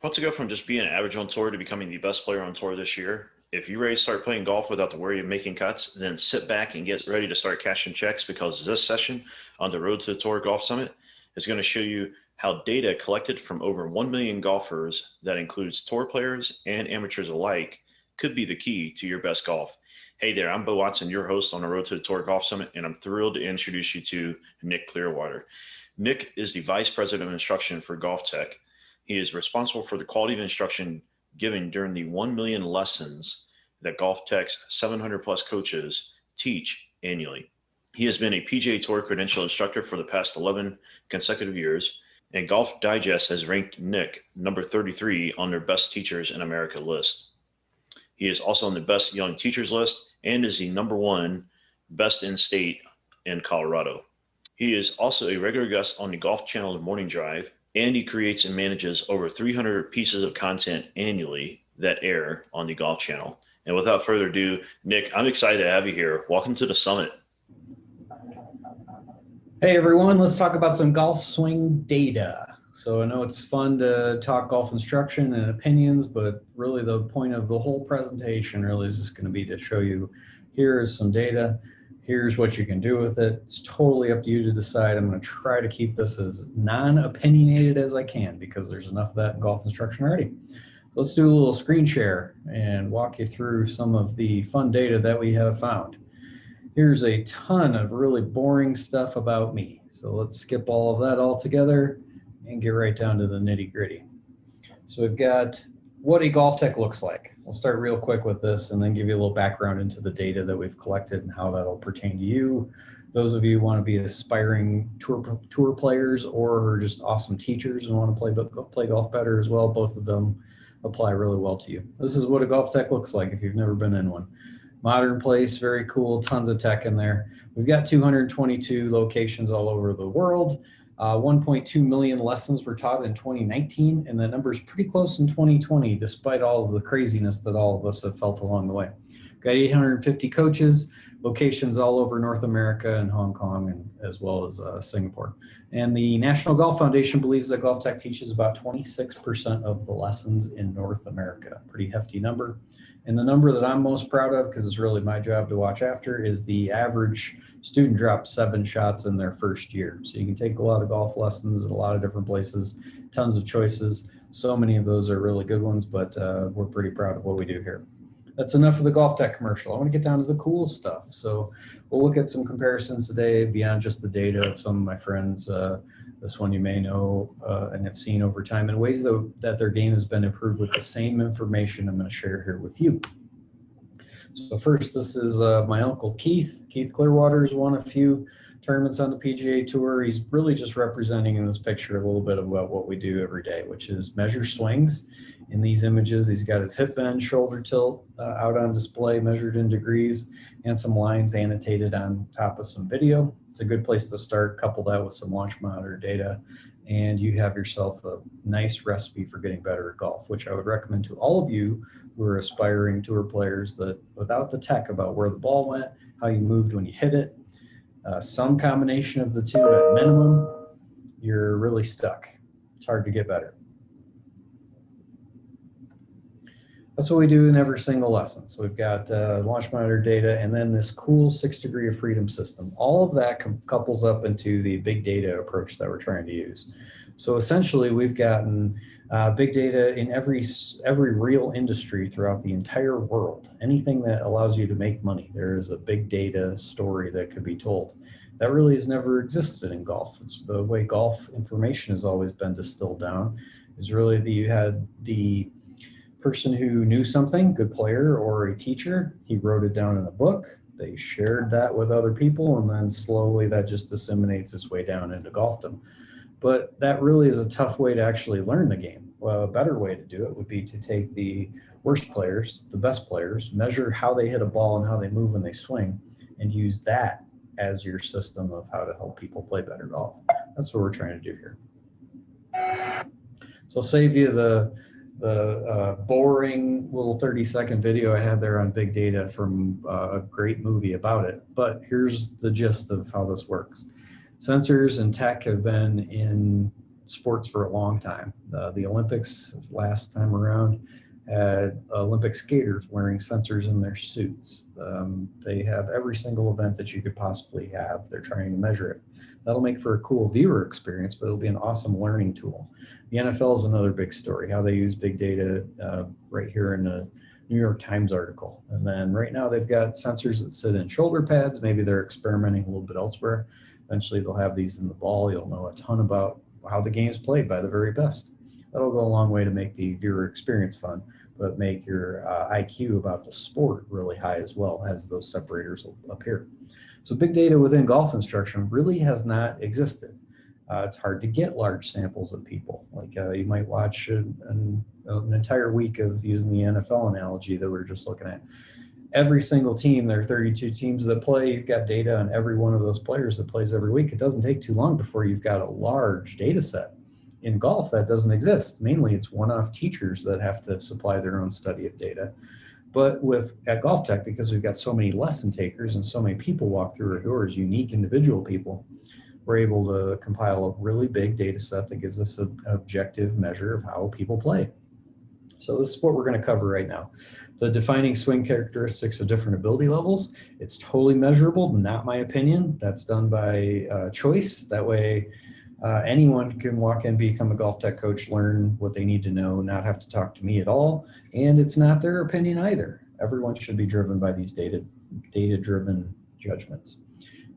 Want to go from just being average on tour to becoming the best player on tour this year? If you're ready to start playing golf without the worry of making cuts, then sit back and get ready to start cashing checks because this session on the Road to the Tour Golf Summit is going to show you how data collected from over 1 million golfers, that includes tour players and amateurs alike, could be the key to your best golf. Hey there, I'm Bo Watson, your host on the Road to the Tour Golf Summit, and I'm thrilled to introduce you to Nick Clearwater. Nick is the Vice President of Instruction for GolfTEC. He is responsible for the quality of instruction given during the 1 million lessons that GolfTEC's 700 plus coaches teach annually. He has been a PGA Tour credentialed instructor for the past 11 consecutive years, and Golf Digest has ranked Nick number 33 on their Best Teachers in America list. He is also on the Best Young Teachers list and is the number 1 Best in State in Colorado. He is also a regular guest on the Golf Channel Morning Drive, and he creates and manages over 300 pieces of content annually that air on the Golf Channel. And without further ado, Nick, I'm excited to have you here. Welcome to the summit. Hey everyone, let's talk about some golf swing data. So I know it's fun to talk golf instruction and opinions, but really the point of the whole presentation really is just going to be to show you here's some data, here's what you can do with it. It's totally up to you to decide. I'm going to try to keep this as non-opinionated as I can because there's enough of that in golf instruction already. So let's do a little screen share and walk you through some of the fun data that we have found. Here's a ton of really boring stuff about me. So let's skip all of that altogether and get right down to the nitty gritty. So we've got what a GolfTEC looks like. We'll start real quick with this and then give you a little background into the data that we've collected and how that'll pertain to you. Those of you who want to be aspiring tour players or just awesome teachers and want to play golf better as well, both of them apply really well to you. This is what a GolfTEC looks like if you've never been in one. Modern place, very cool, tons of tech in there. We've got 222 locations all over the world. 1.2 million lessons were taught in 2019, and that number is pretty close in 2020, despite all of the craziness that all of us have felt along the way. Got 850 coaches, locations all over North America and Hong Kong, and as well as Singapore. And the National Golf Foundation believes that GolfTEC teaches about 26% of the lessons in North America. Pretty hefty number. And the number that I'm most proud of, because it's really my job to watch after, is the average student drops 7 shots in their first year. So you can take a lot of golf lessons at a lot of different places, tons of choices. So many of those are really good ones, but we're pretty proud of what we do here. That's enough of the GolfTEC commercial. I want to get down to the cool stuff. So we'll look at some comparisons today beyond just the data of some of my friends. This one you may know and have seen over time in ways that their game has been improved with the same information I'm going to share here with you. So first, this is my uncle Keith. Keith Clearwater has won a few tournaments on the PGA Tour. He's really just representing in this picture a little bit about what we do every day, which is measure swings. In these images, he's got his hip bend, shoulder tilt out on display, measured in degrees, and some lines annotated on top of some video. It's a good place to start. Couple that with some launch monitor data, and you have yourself a nice recipe for getting better at golf, which I would recommend to all of you who are aspiring tour players that without the tech about where the ball went, how you moved when you hit it, some combination of the two at minimum, you're really stuck. It's hard to get better. That's what we do in every single lesson. So we've got launch monitor data and then this cool 6 degree of freedom system. All of that couples up into the big data approach that we're trying to use. So essentially we've gotten big data in every real industry throughout the entire world. Anything that allows you to make money, there is a big data story that could be told. That really has never existed in golf. It's the way golf information has always been distilled down is really that you had the person who knew something, good player or a teacher, he wrote it down in a book, they shared that with other people, and then slowly that just disseminates its way down into golfdom. But that really is a tough way to actually learn the game. Well, a better way to do it would be to take the worst players, the best players, measure how they hit a ball and how they move when they swing, and use that as your system of how to help people play better golf. That's what we're trying to do here. So I'll save you the boring little 30-second video I had there on big data from a great movie about it. But here's the gist of how this works. Sensors and tech have been in sports for a long time. The Olympics last time around had Olympic skaters wearing sensors in their suits. They have every single event that you could possibly have. They're trying to measure it. That'll make for a cool viewer experience, but it'll be an awesome learning tool. The NFL is another big story, how they use big data right here in the New York Times article. And then right now they've got sensors that sit in shoulder pads. Maybe they're experimenting a little bit elsewhere. Eventually they'll have these in the ball. You'll know a ton about how the game's played by the very best. That'll go a long way to make the viewer experience fun, but make your IQ about the sport really high as well, as those separators will appear. So big data within golf instruction really has not existed. It's hard to get large samples of people. Like you might watch an entire week of, using the NFL analogy that we we're just looking at. Every single team, there are 32 teams that play. You've got data on every one of those players that plays every week. It doesn't take too long before you've got a large data set. In golf, that doesn't exist. Mainly, it's one-off teachers that have to supply their own study of data. But at GolfTek, because we've got so many lesson takers and so many people walk through our doors, unique individual people, we're able to compile a really big data set that gives us an objective measure of how people play. So this is what we're going to cover right now. The defining swing characteristics of different ability levels. It's totally measurable, not my opinion. That's done by choice. That way anyone can walk in, become a GolfTek coach, learn what they need to know, not have to talk to me at all. And it's not their opinion either. Everyone should be driven by these data-driven judgments.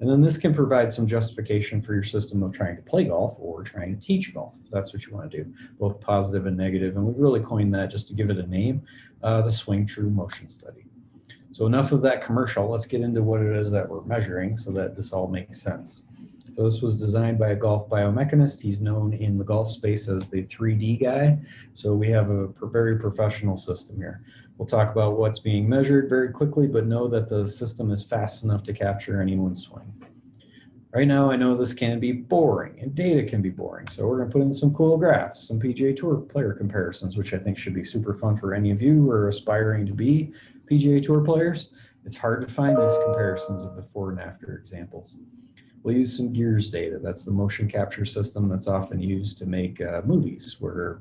And then this can provide some justification for your system of trying to play golf or trying to teach golf, if that's what you want to do, both positive and negative. And we really coined that, just to give it a name, the Swing True Motion Study. So enough of that commercial. Let's get into what it is that we're measuring so that this all makes sense. So this was designed by a golf biomechanist. He's known in the golf space as the 3D guy. So we have a very professional system here. We'll talk about what's being measured very quickly, but know that the system is fast enough to capture anyone's swing. Right now, I know this can be boring and data can be boring. So we're gonna put in some cool graphs, some PGA Tour player comparisons, which I think should be super fun for any of you who are aspiring to be PGA Tour players. It's hard to find these comparisons of before and after examples. We'll use some Gears data. That's the motion capture system that's often used to make movies, where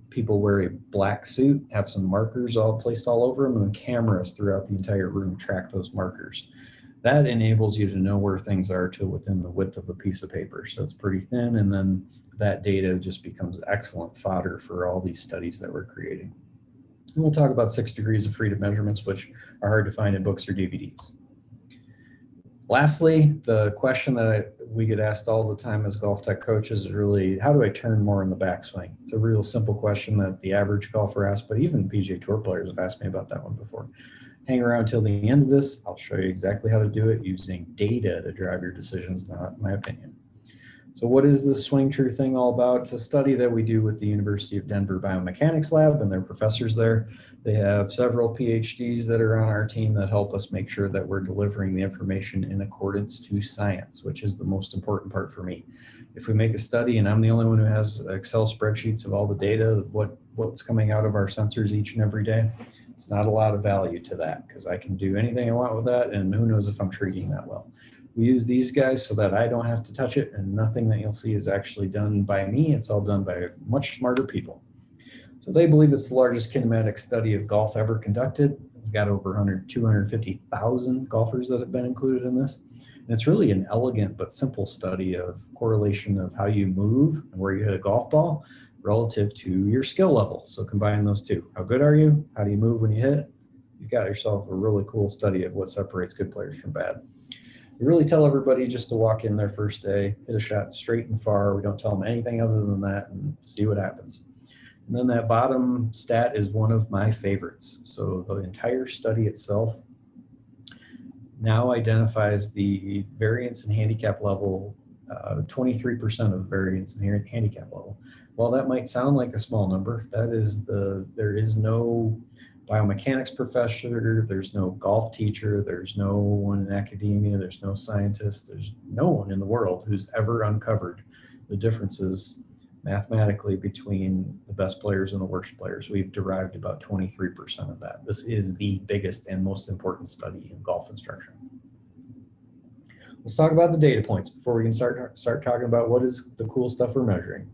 people wear a black suit, have some markers all placed all over them, and cameras throughout the entire room track those markers. That enables you to know where things are to within the width of a piece of paper. So it's pretty thin, and then that data just becomes excellent fodder for all these studies that we're creating. And we'll talk about 6 degrees of freedom measurements, which are hard to find in books or DVDs. Lastly, the question that we get asked all the time as GolfTek coaches is really, how do I turn more in the backswing? It's a real simple question that the average golfer asks, but even PGA Tour players have asked me about that one before. Hang around till the end of this. I'll show you exactly how to do it using data to drive your decisions, not my opinion. So what is this Swing True thing all about? It's a study that we do with the University of Denver Biomechanics Lab and their professors there. They have several PhDs that are on our team that help us make sure that we're delivering the information in accordance to science, which is the most important part for me. If we make a study and I'm the only one who has Excel spreadsheets of all the data of what's coming out of our sensors each and every day, it's not a lot of value to that, because I can do anything I want with that, and who knows if I'm treating that well. We use these guys so that I don't have to touch it, and nothing that you'll see is actually done by me. It's all done by much smarter people. So they believe it's the largest kinematic study of golf ever conducted. We've got over 250,000 golfers that have been included in this. And it's really an elegant but simple study of correlation of how you move and where you hit a golf ball relative to your skill level. So combine those two. How good are you? How do you move when you hit? You've got yourself a really cool study of what separates good players from bad. We really tell everybody just to walk in their first day, hit a shot straight and far. We don't tell them anything other than that, and see what happens. And then that bottom stat is one of my favorites. So the entire study itself now identifies the variance in handicap level, 23% of the variance in handicap level. While that might sound like a small number, there is no biomechanics professor, there's no golf teacher, there's no one in academia, there's no scientist, there's no one in the world who's ever uncovered the differences mathematically between the best players and the worst players. We've derived about 23% of that. This is the biggest and most important study in golf instruction. Let's talk about the data points before we can start talking about what is the cool stuff we're measuring.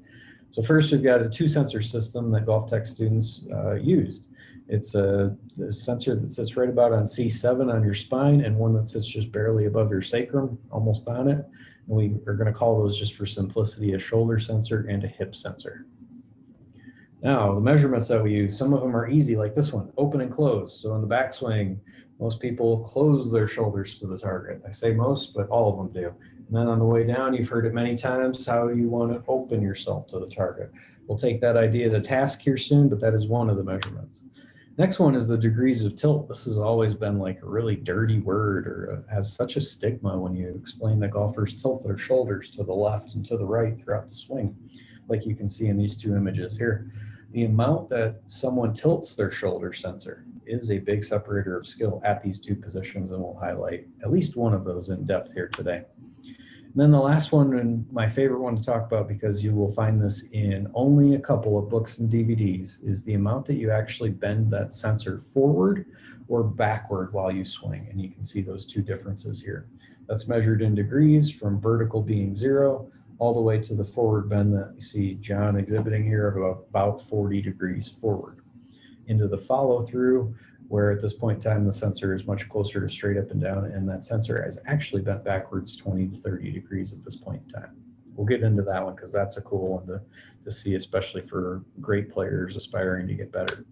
So first, we've got a 2-sensor system that GolfTech students used. It's a sensor that sits right about on C7 on your spine, and one that sits just barely above your sacrum, almost on it. And we are going to call those, just for simplicity, a shoulder sensor and a hip sensor. Now, the measurements that we use, some of them are easy, like this one, open and close. So in the backswing, most people close their shoulders to the target. I say most, but all of them do. And then on the way down, you've heard it many times, how you want to open yourself to the target. We'll take that idea to task here soon, but that is one of the measurements. Next one is the degrees of tilt. This has always been like a really dirty word, or has such a stigma when you explain that golfers tilt their shoulders to the left and to the right throughout the swing, like you can see in these two images here. The amount that someone tilts their shoulder sensor is a big separator of skill at these two positions, and we'll highlight at least one of those in depth here today. And then the last one, and my favorite one to talk about, because you will find this in only a couple of books and DVDs, is the amount that you actually bend that sensor forward or backward while you swing. And you can see those two differences here. That's measured in degrees, from vertical being 0 all the way to the forward bend that you see John exhibiting here of about 40 degrees forward. Into the follow through, where at this point in time the sensor is much closer to straight up and down, and that sensor is actually bent backwards 20 to 30 degrees at this point in time. We'll get into that one because that's a cool one to see, especially for great players aspiring to get better.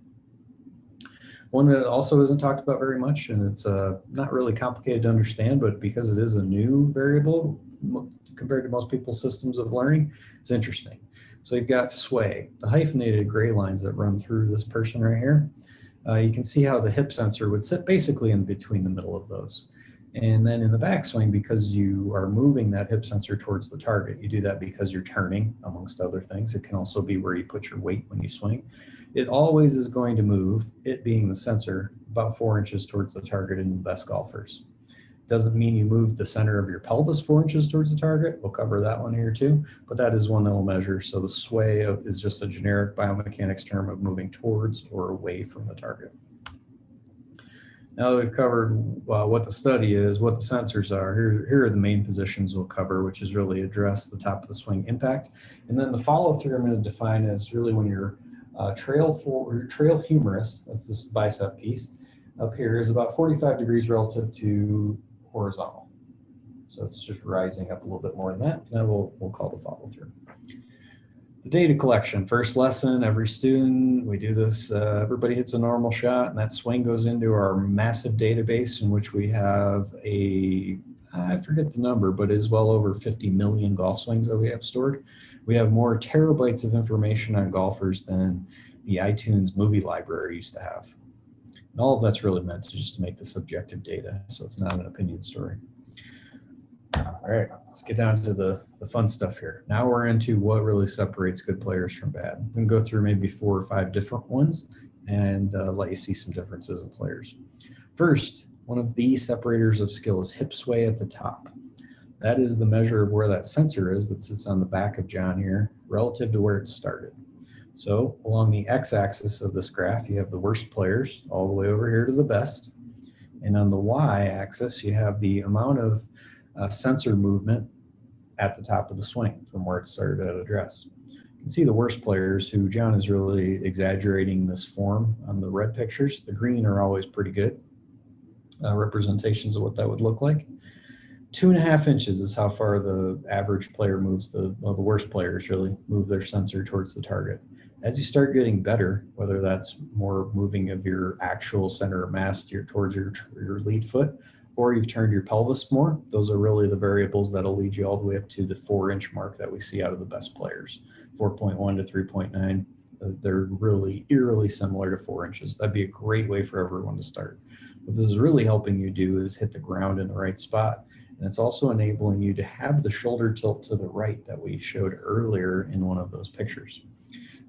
One that also isn't talked about very much, and it's not really complicated to understand, but because it is a new variable compared to most people's systems of learning, it's interesting. So you've got sway, the hyphenated gray lines that run through this person right here. You can see how the hip sensor would sit basically in between the middle of those. And then in the backswing, because you are moving that hip sensor towards the target, you do that because you're turning, amongst other things. It can also be where you put your weight when you swing. It always is going to move, it being the sensor, about 4 inches towards the target in the best golfers. Doesn't mean you move the center of your pelvis 4 inches towards the target. We'll cover that one here too, but that is one that we'll measure. So the sway is just a generic biomechanics term of moving towards or away from the target. Now that we've covered what the study is, what the sensors are, here are the main positions we'll cover, which is really address the top of the swing impact. And then the follow through I'm going to define as really when your trail humerus, that's this bicep piece, up here is about 45 degrees relative to horizontal. So it's just rising up a little bit more than that. Then we'll call the follow through. The data collection, first lesson, every student, we do this, everybody hits a normal shot, and that swing goes into our massive database in which we have I forget the number, but is well over 50 million golf swings that we have stored. We have more terabytes of information on golfers than the iTunes movie library used to have. And all of that's really meant just to make this objective data, so it's not an opinion story. All right, let's get down to the fun stuff here. Now we're into what really separates good players from bad. I'm going to go through maybe 4 or 5 different ones and let you see some differences in players. First, one of the separators of skill is hip sway at the top. That is the measure of where that sensor is that sits on the back of John here relative to where it started. So along the x-axis of this graph, you have the worst players all the way over here to the best. And on the y-axis, you have the amount of sensor movement at the top of the swing from where it started at address. You can see the worst players, who John is really exaggerating this form on the red pictures. The green are always pretty good representations of what that would look like. 2.5 inches is how far the average player moves, the worst players really move their sensor towards the target. As you start getting better, whether that's more moving of your actual center of mass towards your lead foot, or you've turned your pelvis more, those are really the variables that'll lead you all the way up to the 4-inch mark that we see out of the best players. 4.1 to 3.9, they're really eerily similar to 4 inches. That'd be a great way for everyone to start. What this is really helping you do is hit the ground in the right spot. And it's also enabling you to have the shoulder tilt to the right that we showed earlier in one of those pictures.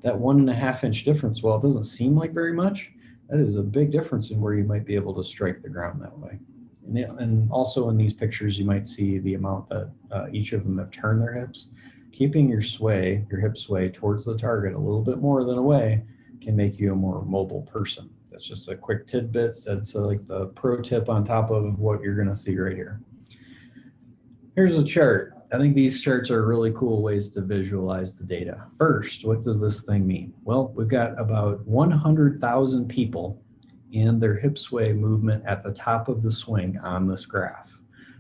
That 1.5 inch difference, while it doesn't seem like very much, that is a big difference in where you might be able to strike the ground that way. And also in these pictures, you might see the amount that each of them have turned their hips. Keeping your hip sway towards the target a little bit more than away can make you a more mobile person. That's just a quick tidbit. That's like the pro tip on top of what you're going to see right here. Here's a chart. I think these charts are really cool ways to visualize the data. First, what does this thing mean? Well, we've got about 100,000 people and their hip sway movement at the top of the swing on this graph.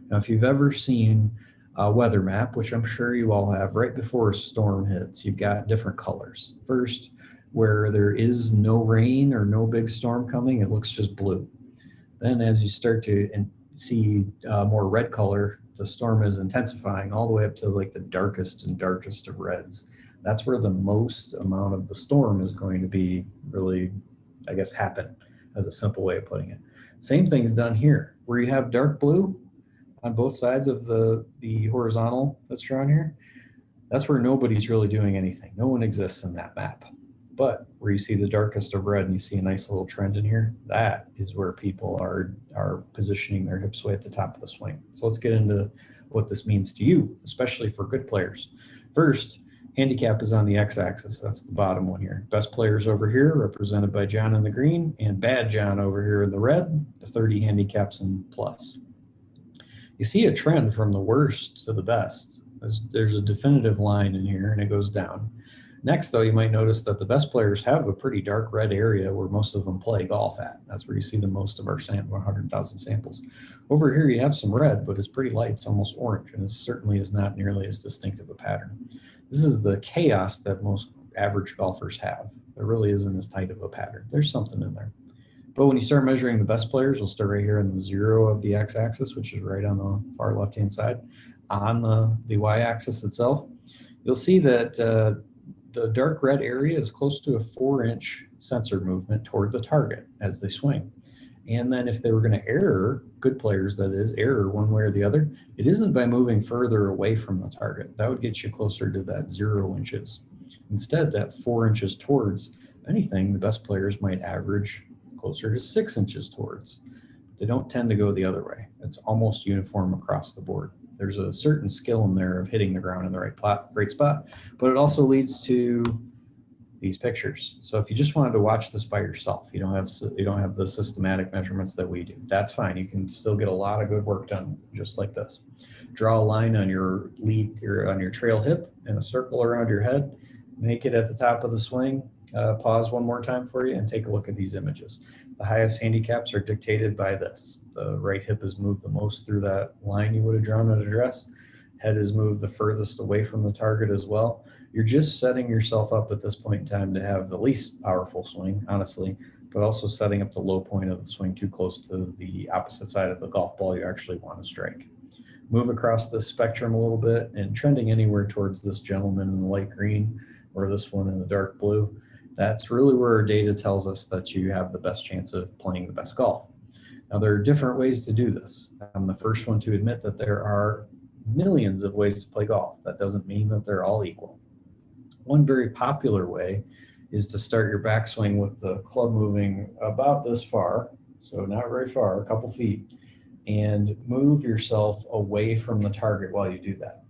Now, if you've ever seen a weather map, which I'm sure you all have, right before a storm hits, you've got different colors. First, where there is no rain or no big storm coming, it looks just blue. Then as you start to see more red color, the storm is intensifying all the way up to like the darkest and darkest of reds. That's where the most amount of the storm is going to be really, I guess, happen, as a simple way of putting it. Same thing is done here, where you have dark blue on both sides of the horizontal that's drawn here. That's where nobody's really doing anything. No one exists in that map. But where you see the darkest of red and you see a nice little trend in here, that is where people are positioning their hip sway at the top of the swing. So let's get into what this means to you, especially for good players. First, handicap is on the x-axis. That's the bottom one here. Best players over here, represented by John in the green, and bad John over here in the red, the 30 handicaps and plus. You see a trend from the worst to the best. There's a definitive line in here, and it goes down. Next, though, you might notice that the best players have a pretty dark red area where most of them play golf at. That's where you see the most of our 100,000 samples. Over here, you have some red, but it's pretty light. It's almost orange, and it certainly is not nearly as distinctive a pattern. This is the chaos that most average golfers have. There really isn't as tight of a pattern. There's something in there. But when you start measuring the best players, we'll start right here in the 0 of the x-axis, which is right on the far left-hand side. On the y-axis itself, you'll see that the dark red area is close to a 4-inch sensor movement toward the target as they swing. And then if they were going to err, good players that is, error one way or the other, it isn't by moving further away from the target. That would get you closer to that 0 inches. Instead, that 4 inches towards, if anything, the best players might average closer to 6 inches towards. They don't tend to go the other way. It's almost uniform across the board. There's a certain skill in there of hitting the ground in the right spot, but it also leads to these pictures. So if you just wanted to watch this by yourself, you don't have the systematic measurements that we do, that's fine. You can still get a lot of good work done just like this. Draw a line on your on your trail hip and a circle around your head. Make it at the top of the swing. Pause one more time for you and take a look at these images. The highest handicaps are dictated by this. The right hip is moved the most through that line you would have drawn at address. Head is moved the furthest away from the target as well. You're just setting yourself up at this point in time to have the least powerful swing, honestly, but also setting up the low point of the swing too close to the opposite side of the golf ball you actually want to strike. Move across the spectrum a little bit and trending anywhere towards this gentleman in the light green or this one in the dark blue. That's really where our data tells us that you have the best chance of playing the best golf. Now, there are different ways to do this. I'm the first one to admit that there are millions of ways to play golf. That doesn't mean that they're all equal. One very popular way is to start your backswing with the club moving about this far, so not very far, a couple feet, and move yourself away from the target while you do that.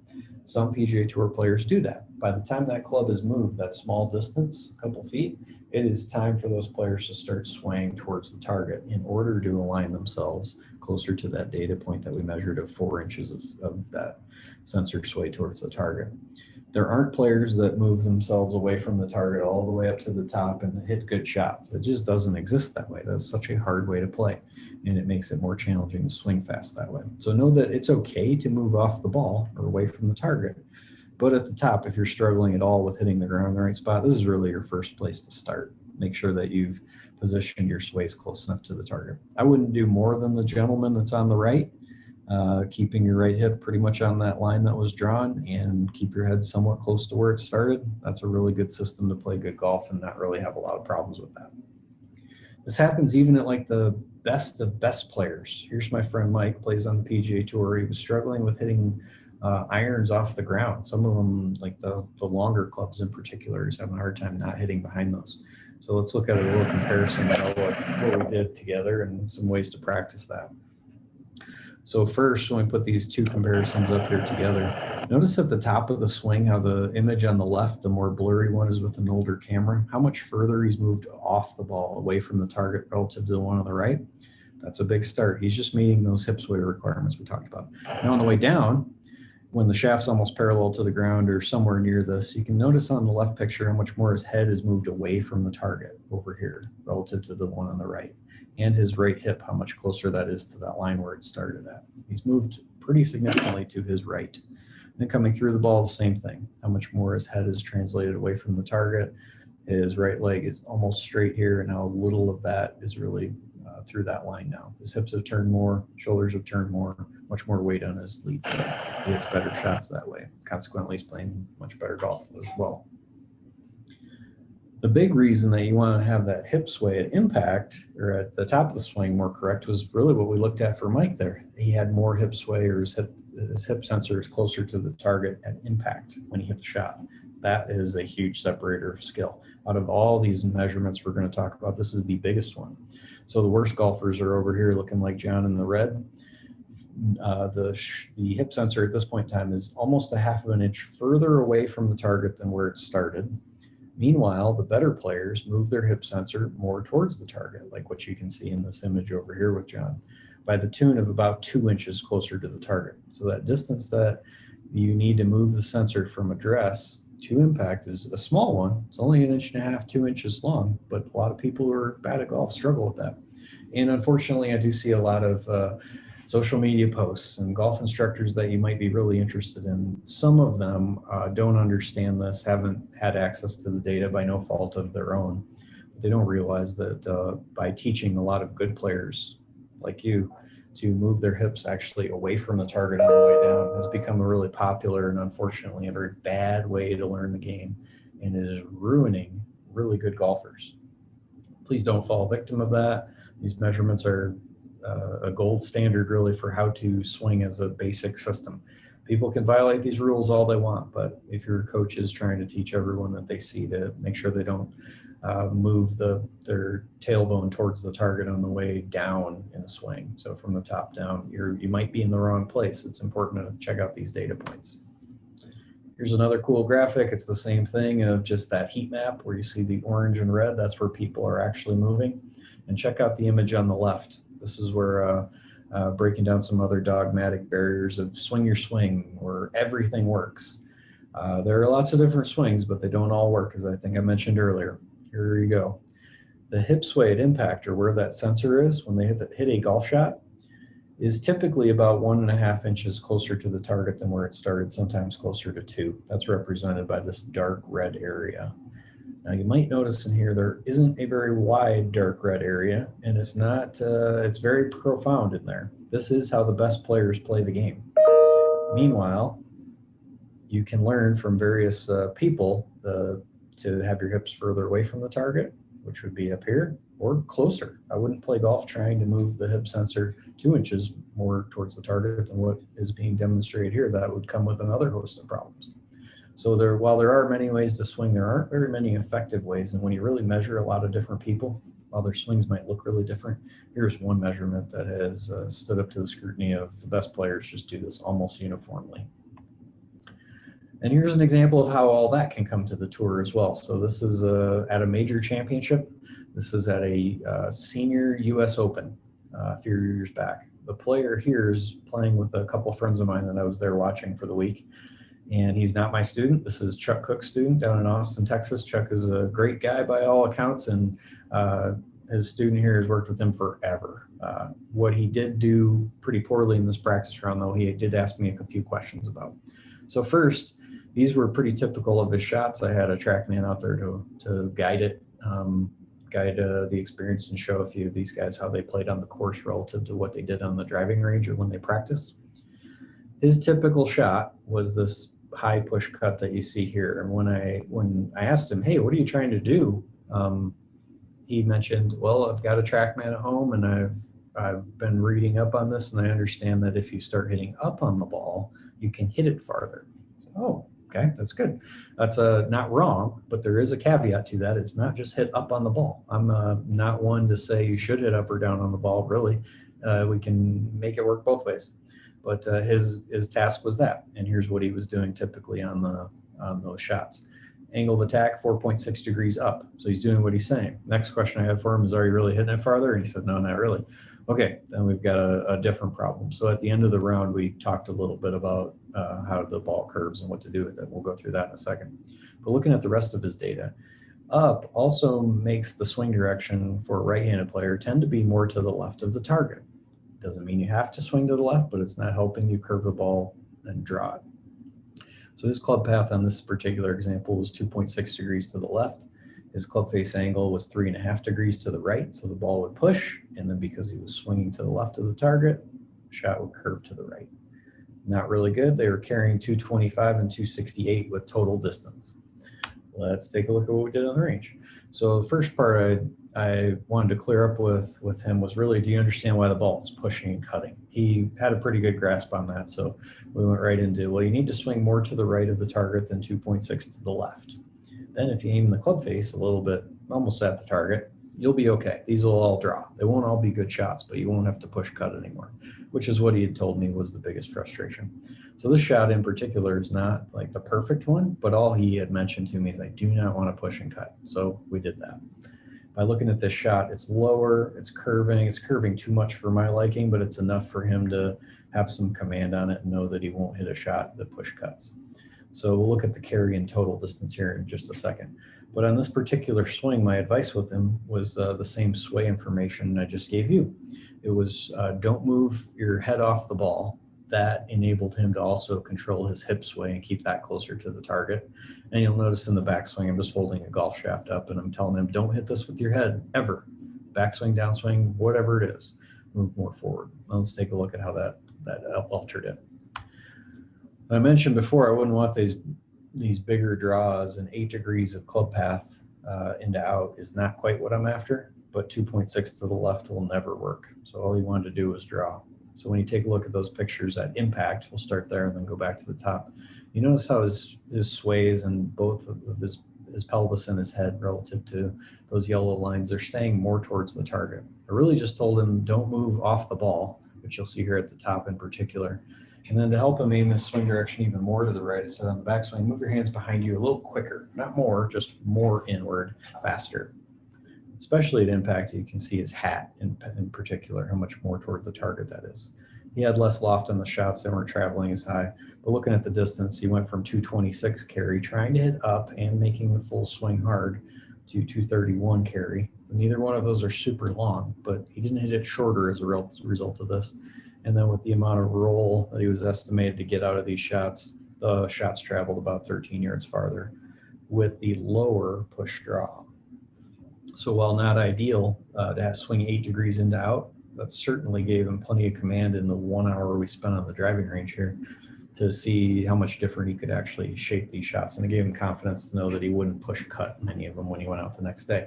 Some PGA Tour players do that. By the time that club is moved that small distance, a couple feet, it is time for those players to start swaying towards the target in order to align themselves closer to that data point that we measured of 4 inches of that sensor sway towards the target. There aren't players that move themselves away from the target all the way up to the top and hit good shots. It just doesn't exist that way. That's such a hard way to play, and it makes it more challenging to swing fast that way. So know that it's okay to move off the ball or away from the target, but at the top, if you're struggling at all with hitting the ground in the right spot, this is really your first place to start. Make sure that you've positioned your sways close enough to the target. I wouldn't do more than the gentleman that's on the right, keeping your right hip pretty much on that line that was drawn and keep your head somewhat close to where it started. That's a really good system to play good golf and not really have a lot of problems with that. This happens even at like the best of best players. Here's my friend Mike, plays on the PGA Tour. He was struggling with hitting irons off the ground. Some of them, like the longer clubs in particular, is having a hard time not hitting behind those. So let's look at a little comparison of what we did together and some ways to practice that. So first, when we put these two comparisons up here together, notice at the top of the swing how the image on the left, the more blurry one, is with an older camera. How much further he's moved off the ball, away from the target relative to the one on the right. That's a big start. He's just meeting those hip sway requirements we talked about. Now on the way down, when the shaft's almost parallel to the ground or somewhere near this, you can notice on the left picture how much more his head is moved away from the target over here relative to the one on the right. And his right hip, how much closer that is to that line where it started at. He's moved pretty significantly to his right. And coming through the ball, the same thing. How much more his head is translated away from the target. His right leg is almost straight here, and how little of that is really through that line now. His hips have turned more, shoulders have turned more, much more weight on his lead foot. He hits better shots that way. Consequently, he's playing much better golf as well. The big reason that you want to have that hip sway at impact, or at the top of the swing, more correct, was really what we looked at for Mike there. He had more hip sway, or his hip sensor is closer to the target at impact when he hit the shot. That is a huge separator of skill. Out of all these measurements we're going to talk about, this is the biggest one. So the worst golfers are over here looking like John in the red. The hip sensor at this point in time is almost a half of an inch further away from the target than where it started. Meanwhile, the better players move their hip sensor more towards the target, like what you can see in this image over here with John, by the tune of about 2 inches closer to the target. So that distance that you need to move the sensor from address to impact is a small one. It's only 1.5 inches, 2 inches long, but a lot of people who are bad at golf struggle with that. And unfortunately, I do see a lot of social media posts and golf instructors that you might be really interested in. Some of them don't understand this, haven't had access to the data by no fault of their own. They don't realize that by teaching a lot of good players like you to move their hips actually away from the target on the way down has become a really popular and unfortunately a very bad way to learn the game, and it is ruining really good golfers. Please don't fall victim of that. These measurements are a gold standard really for how to swing as a basic system. People can violate these rules all they want, but if your coach is trying to teach everyone that they see to make sure they don't move their tailbone towards the target on the way down in a swing. So from the top down, you might be in the wrong place. It's important to check out these data points. Here's another cool graphic. It's the same thing of just that heat map where you see the orange and red. That's where people are actually moving. And check out the image on the left. This is where breaking down some other dogmatic barriers of swing your swing, where everything works. There are lots of different swings, but they don't all work, as I think I mentioned earlier. Here you go. The hip sway at impact, or where that sensor is when they hit a golf shot, is typically about 1.5 inches closer to the target than where it started, sometimes closer to 2. That's represented by this dark red area. Now you might notice in here there isn't a very wide dark red area, and it's not. It's very profound in there. This is how the best players play the game. Meanwhile, you can learn from various people to have your hips further away from the target, which would be up here, or closer. I wouldn't play golf trying to move the hip sensor 2 inches more towards the target than what is being demonstrated here. That would come with another host of problems. So while there are many ways to swing, there aren't very many effective ways. And when you really measure a lot of different people, while their swings might look really different, here's one measurement that has stood up to the scrutiny of the best players just do this almost uniformly. And here's an example of how all that can come to the tour as well. So this is at a major championship. This is at a senior US Open a few years back. The player here is playing with a couple friends of mine that I was there watching for the week. And he's not my student. This is Chuck Cook's student down in Austin, Texas. Chuck is a great guy by all accounts, and his student here has worked with him forever. What he did do pretty poorly in this practice round, though, he did ask me a few questions about. So first, these were pretty typical of his shots. I had a TrackMan out there to guide it, guide the experience and show a few of these guys how they played on the course relative to what they did on the driving range or when they practiced. His typical shot was this high push cut that you see here. And when I asked him, hey, what are you trying to do? He mentioned, well, I've got a TrackMan at home and I've been reading up on this, and I understand that if you start hitting up on the ball, you can hit it farther. So, oh, okay, that's good. That's not wrong, but there is a caveat to that. It's not just hit up on the ball. I'm not one to say you should hit up or down on the ball, really. We can make it work both ways. But his task was that, and here's what he was doing typically on those shots. Angle of attack, 4.6 degrees up. So he's doing what he's saying. Next question I had for him is, are you really hitting it farther? And he said, no, not really. Okay, then we've got a different problem. So at the end of the round, we talked a little bit about how the ball curves and what to do with it. We'll go through that in a second. But looking at the rest of his data, up also makes the swing direction for a right-handed player tend to be more to the left of the target. Doesn't mean you have to swing to the left, but it's not helping you curve the ball and draw it. So his club path on this particular example was 2.6 degrees to the left. His club face angle was 3.5 degrees to the right, so the ball would push, and then because he was swinging to the left of the target, the shot would curve to the right. Not really good. They were carrying 225 and 268 with total distance. Let's take a look at what we did on the range. So the first part I wanted to clear up with him was really, do you understand why the ball is pushing and cutting? He had a pretty good grasp on that, so we went right into, well, you need to swing more to the right of the target than 2.6 to the left. Then if you aim the club face a little bit, almost at the target, you'll be okay. These will all draw. They won't all be good shots, but you won't have to push cut anymore, which is what he had told me was the biggest frustration. So this shot in particular is not like the perfect one, but all he had mentioned to me is I do not want to push and cut. So we did that. By looking at this shot, it's lower, it's curving too much for my liking, but it's enough for him to have some command on it and know that he won't hit a shot that push cuts. So we'll look at the carry and total distance here in just a second. But on this particular swing, my advice with him was the same sway information I just gave you. It was don't move your head off the ball. That enabled him to also control his hip sway and keep that closer to the target. And you'll notice in the backswing, I'm just holding a golf shaft up and I'm telling him, don't hit this with your head ever. Backswing, downswing, whatever it is, move more forward. Let's take a look at how that altered it. I mentioned before I wouldn't want these bigger draws, and 8 degrees of club path into out is not quite what I'm after, but 2.6 to the left will never work. So all he wanted to do was draw. So when you take a look at those pictures at impact, we'll start there and then go back to the top. You notice how his sways and both of his pelvis and his head relative to those yellow lines, they're staying more towards the target. I really just told him don't move off the ball, which you'll see here at the top in particular. And then to help him aim his swing direction even more to the right, I said on the backswing, move your hands behind you a little quicker, not more, just more inward, faster. Especially at impact, you can see his hat in particular, how much more toward the target that is. He had less loft on the shots, they weren't traveling as high, but looking at the distance, he went from 226 carry, trying to hit up and making the full swing hard, to 231 carry. Neither one of those are super long, but he didn't hit it shorter as a result of this. And then with the amount of roll that he was estimated to get out of these shots, the shots traveled about 13 yards farther with the lower push draw. So while not ideal to swing 8 degrees into out, that certainly gave him plenty of command in the 1 hour we spent on the driving range here to see how much different he could actually shape these shots. And it gave him confidence to know that he wouldn't push cut many of them when he went out the next day.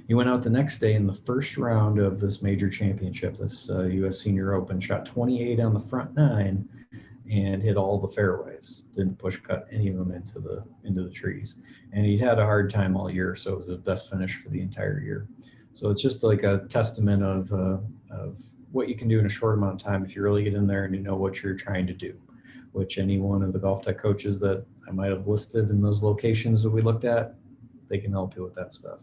He went out the next day in the first round of this major championship, this U.S. Senior Open, shot 28 on the front 9 and hit all the fairways. Didn't push cut any of them into the trees. And he'd had a hard time all year, so it was his best finish for the entire year. So it's just like a testament of what you can do in a short amount of time if you really get in there and you know what you're trying to do, which any one of the Golf Tech coaches that I might have listed in those locations that we looked at, they can help you with that stuff.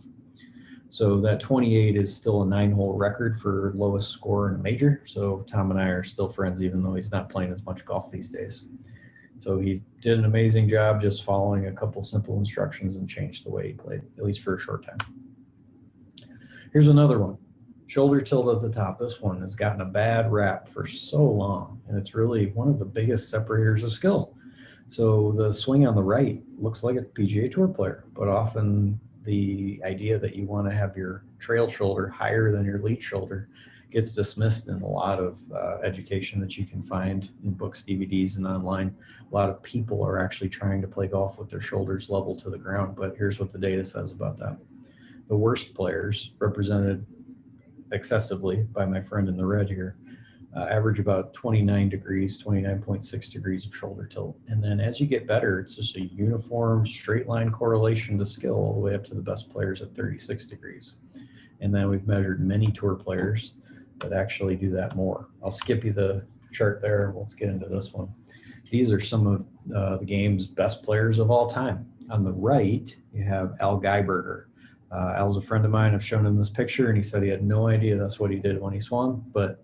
So that 28 is still a 9-hole record for lowest score in a major. So Tom and I are still friends, even though he's not playing as much golf these days. So he did an amazing job just following a couple simple instructions and changed the way he played, at least for a short time. Here's another one. Shoulder tilt at the top. This one has gotten a bad rap for so long, and it's really one of the biggest separators of skill. So the swing on the right looks like a PGA Tour player, but often the idea that you want to have your trail shoulder higher than your lead shoulder gets dismissed in a lot of education that you can find in books, DVDs, and online. A lot of people are actually trying to play golf with their shoulders level to the ground, but here's what the data says about that. The worst players, represented excessively by my friend in the red here, average about 29 degrees, 29.6 degrees of shoulder tilt. And then as you get better, it's just a uniform straight line correlation to skill all the way up to the best players at 36 degrees. And then we've measured many tour players that actually do that more. I'll skip you the chart there. Let's get into this one. These are some of the game's best players of all time. On the right, you have Al Geiberger. Al's a friend of mine. I've shown him this picture, and he said he had no idea that's what he did when he swung, but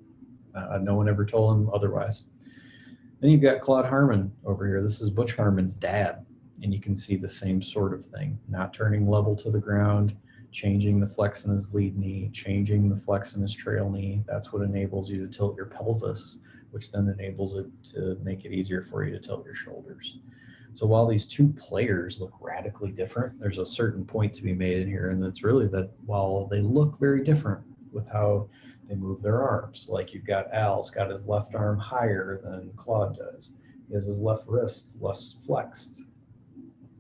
no one ever told him otherwise. Then you've got Claude Harmon over here. This is Butch Harmon's dad, and you can see the same sort of thing. Not turning level to the ground, changing the flex in his lead knee, changing the flex in his trail knee. That's what enables you to tilt your pelvis, which then enables it to make it easier for you to tilt your shoulders. So while these two players look radically different, there's a certain point to be made in here, and it's really that while they look very different with how they move their arms, like you've got Al's got his left arm higher than Claude does. He has his left wrist less flexed.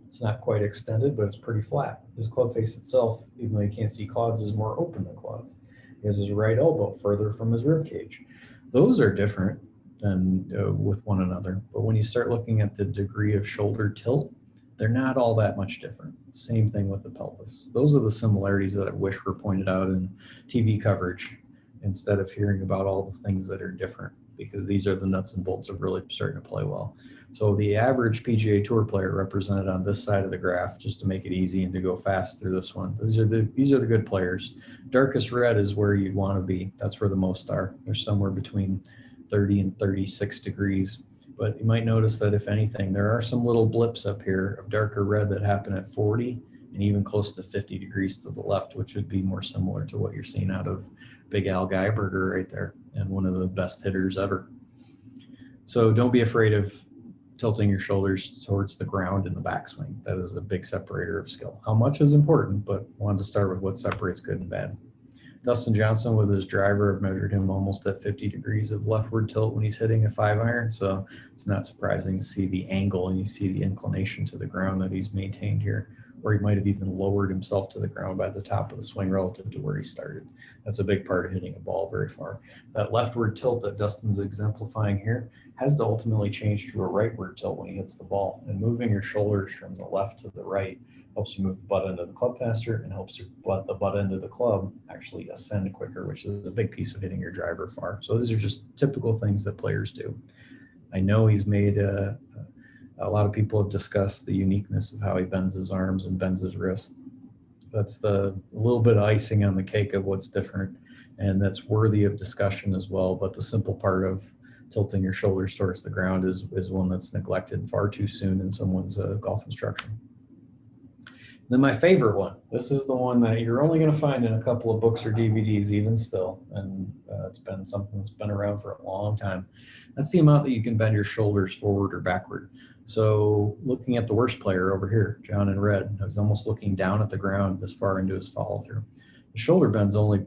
It's not quite extended, but it's pretty flat. His club face itself, even though you can't see Claude's, is more open than Claude's. He has his right elbow further from his rib cage. Those are different than with one another. But when you start looking at the degree of shoulder tilt, they're not all that much different. Same thing with the pelvis. Those are the similarities that I wish were pointed out in TV coverage instead of hearing about all the things that are different, because these are the nuts and bolts of really starting to play well. So the average PGA Tour player represented on this side of the graph, just to make it easy and to go fast through this one. These are the good players. Darkest red is where you'd want to be. That's where the most are. They're somewhere between 30 and 36 degrees. But you might notice that if anything, there are some little blips up here of darker red that happen at 40 and even close to 50 degrees to the left, which would be more similar to what you're seeing out of Big Al Geiberger right there, and one of the best hitters ever. So don't be afraid of tilting your shoulders towards the ground in the backswing. That is a big separator of skill. How much is important, but wanted to start with what separates good and bad. Dustin Johnson with his driver, I've measured him almost at 50 degrees of leftward tilt when he's hitting a 5-iron. So it's not surprising to see the angle and you see the inclination to the ground that he's maintained here, or he might have even lowered himself to the ground by the top of the swing relative to where he started. That's a big part of hitting a ball very far. That leftward tilt that Dustin's exemplifying here has to ultimately change to a rightward tilt when he hits the ball. And moving your shoulders from the left to the right helps you move the butt end of the club faster and helps the butt end of the club actually ascend quicker, which is a big piece of hitting your driver far. So these are just typical things that players do. I know he's made a lot of people have discussed the uniqueness of how he bends his arms and bends his wrist. That's the little bit of icing on the cake of what's different, and that's worthy of discussion as well. But the simple part of tilting your shoulders towards the ground is one that's neglected far too soon in someone's golf instruction. Then my favorite one. This is the one that you're only going to find in a couple of books or DVDs, even still, and it's been something that's been around for a long time. That's the amount that you can bend your shoulders forward or backward. So looking at the worst player over here, John in red, I was almost looking down at the ground this far into his follow through. The shoulder bend's only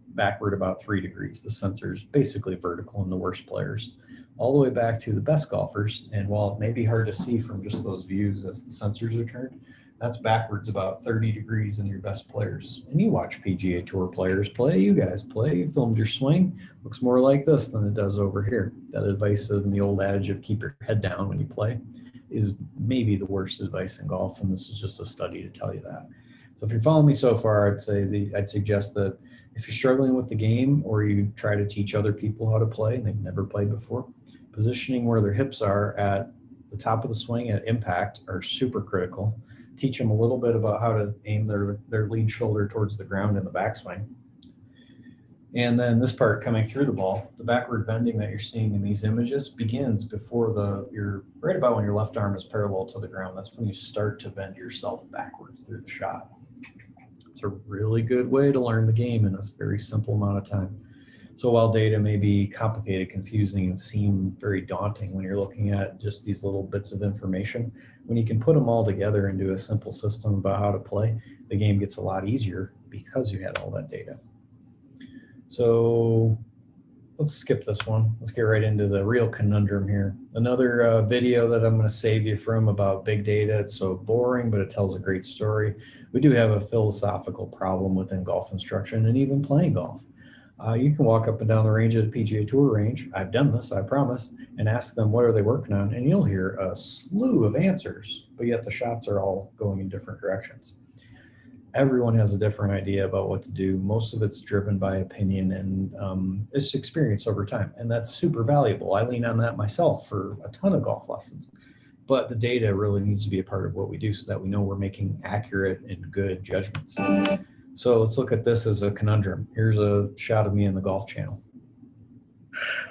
backward about 3 degrees. The sensor is basically vertical in the worst players, all the way back to the best golfers. And while it may be hard to see from just those views as the sensors are turned, that's backwards about 30 degrees in your best players. And you watch PGA Tour players play, you guys play, you filmed your swing, looks more like this than it does over here. That advice in the old adage of keep your head down when you play is maybe the worst advice in golf, and this is just a study to tell you that. So if you're following me so far, I'd suggest that if you're struggling with the game or you try to teach other people how to play and they've never played before, positioning where their hips are at the top of the swing at impact are super critical. Teach them a little bit about how to aim their lead shoulder towards the ground in the backswing. And then this part coming through the ball, the backward bending that you're seeing in these images begins before you're right about when your left arm is parallel to the ground. That's when you start to bend yourself backwards through the shot. It's a really good way to learn the game in a very simple amount of time. So while data may be complicated, confusing, and seem very daunting when you're looking at just these little bits of information, when you can put them all together into a simple system about how to play, the game gets a lot easier because you had all that data. So let's skip this one. Let's get right into the real conundrum here. Another video that I'm going to save you from about big data. It's so boring, but it tells a great story. We do have a philosophical problem within golf instruction and even playing golf. You can walk up and down the range at a PGA Tour range. I've done this, I promise, and ask them what are they working on, and you'll hear a slew of answers, but yet the shots are all going in different directions. Everyone has a different idea about what to do. Most of it's driven by opinion and it's experience over time, and that's super valuable. I lean on that myself for a ton of golf lessons. but the data really needs to be a part of what we do so that we know we're making accurate and good judgments. So let's look at this as a conundrum. Here's a shot of me in the Golf Channel.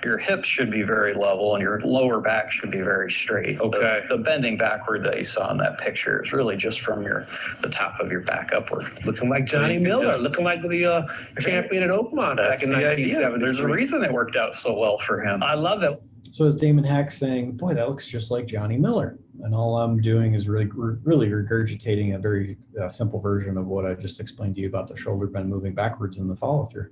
Your hips should be very level and your lower back should be very straight. Okay. The bending backward that you saw in that picture is really just from the top of your back upward. Looking like Johnny Miller, looking like the champion at Oakmont back in The idea. 1973. There's a reason it worked out so well for him. I love it. So as Damon Hack saying, boy, that looks just like Johnny Miller. And all I'm doing is really regurgitating a very simple version of what I just explained to you about the shoulder bend moving backwards in the follow through.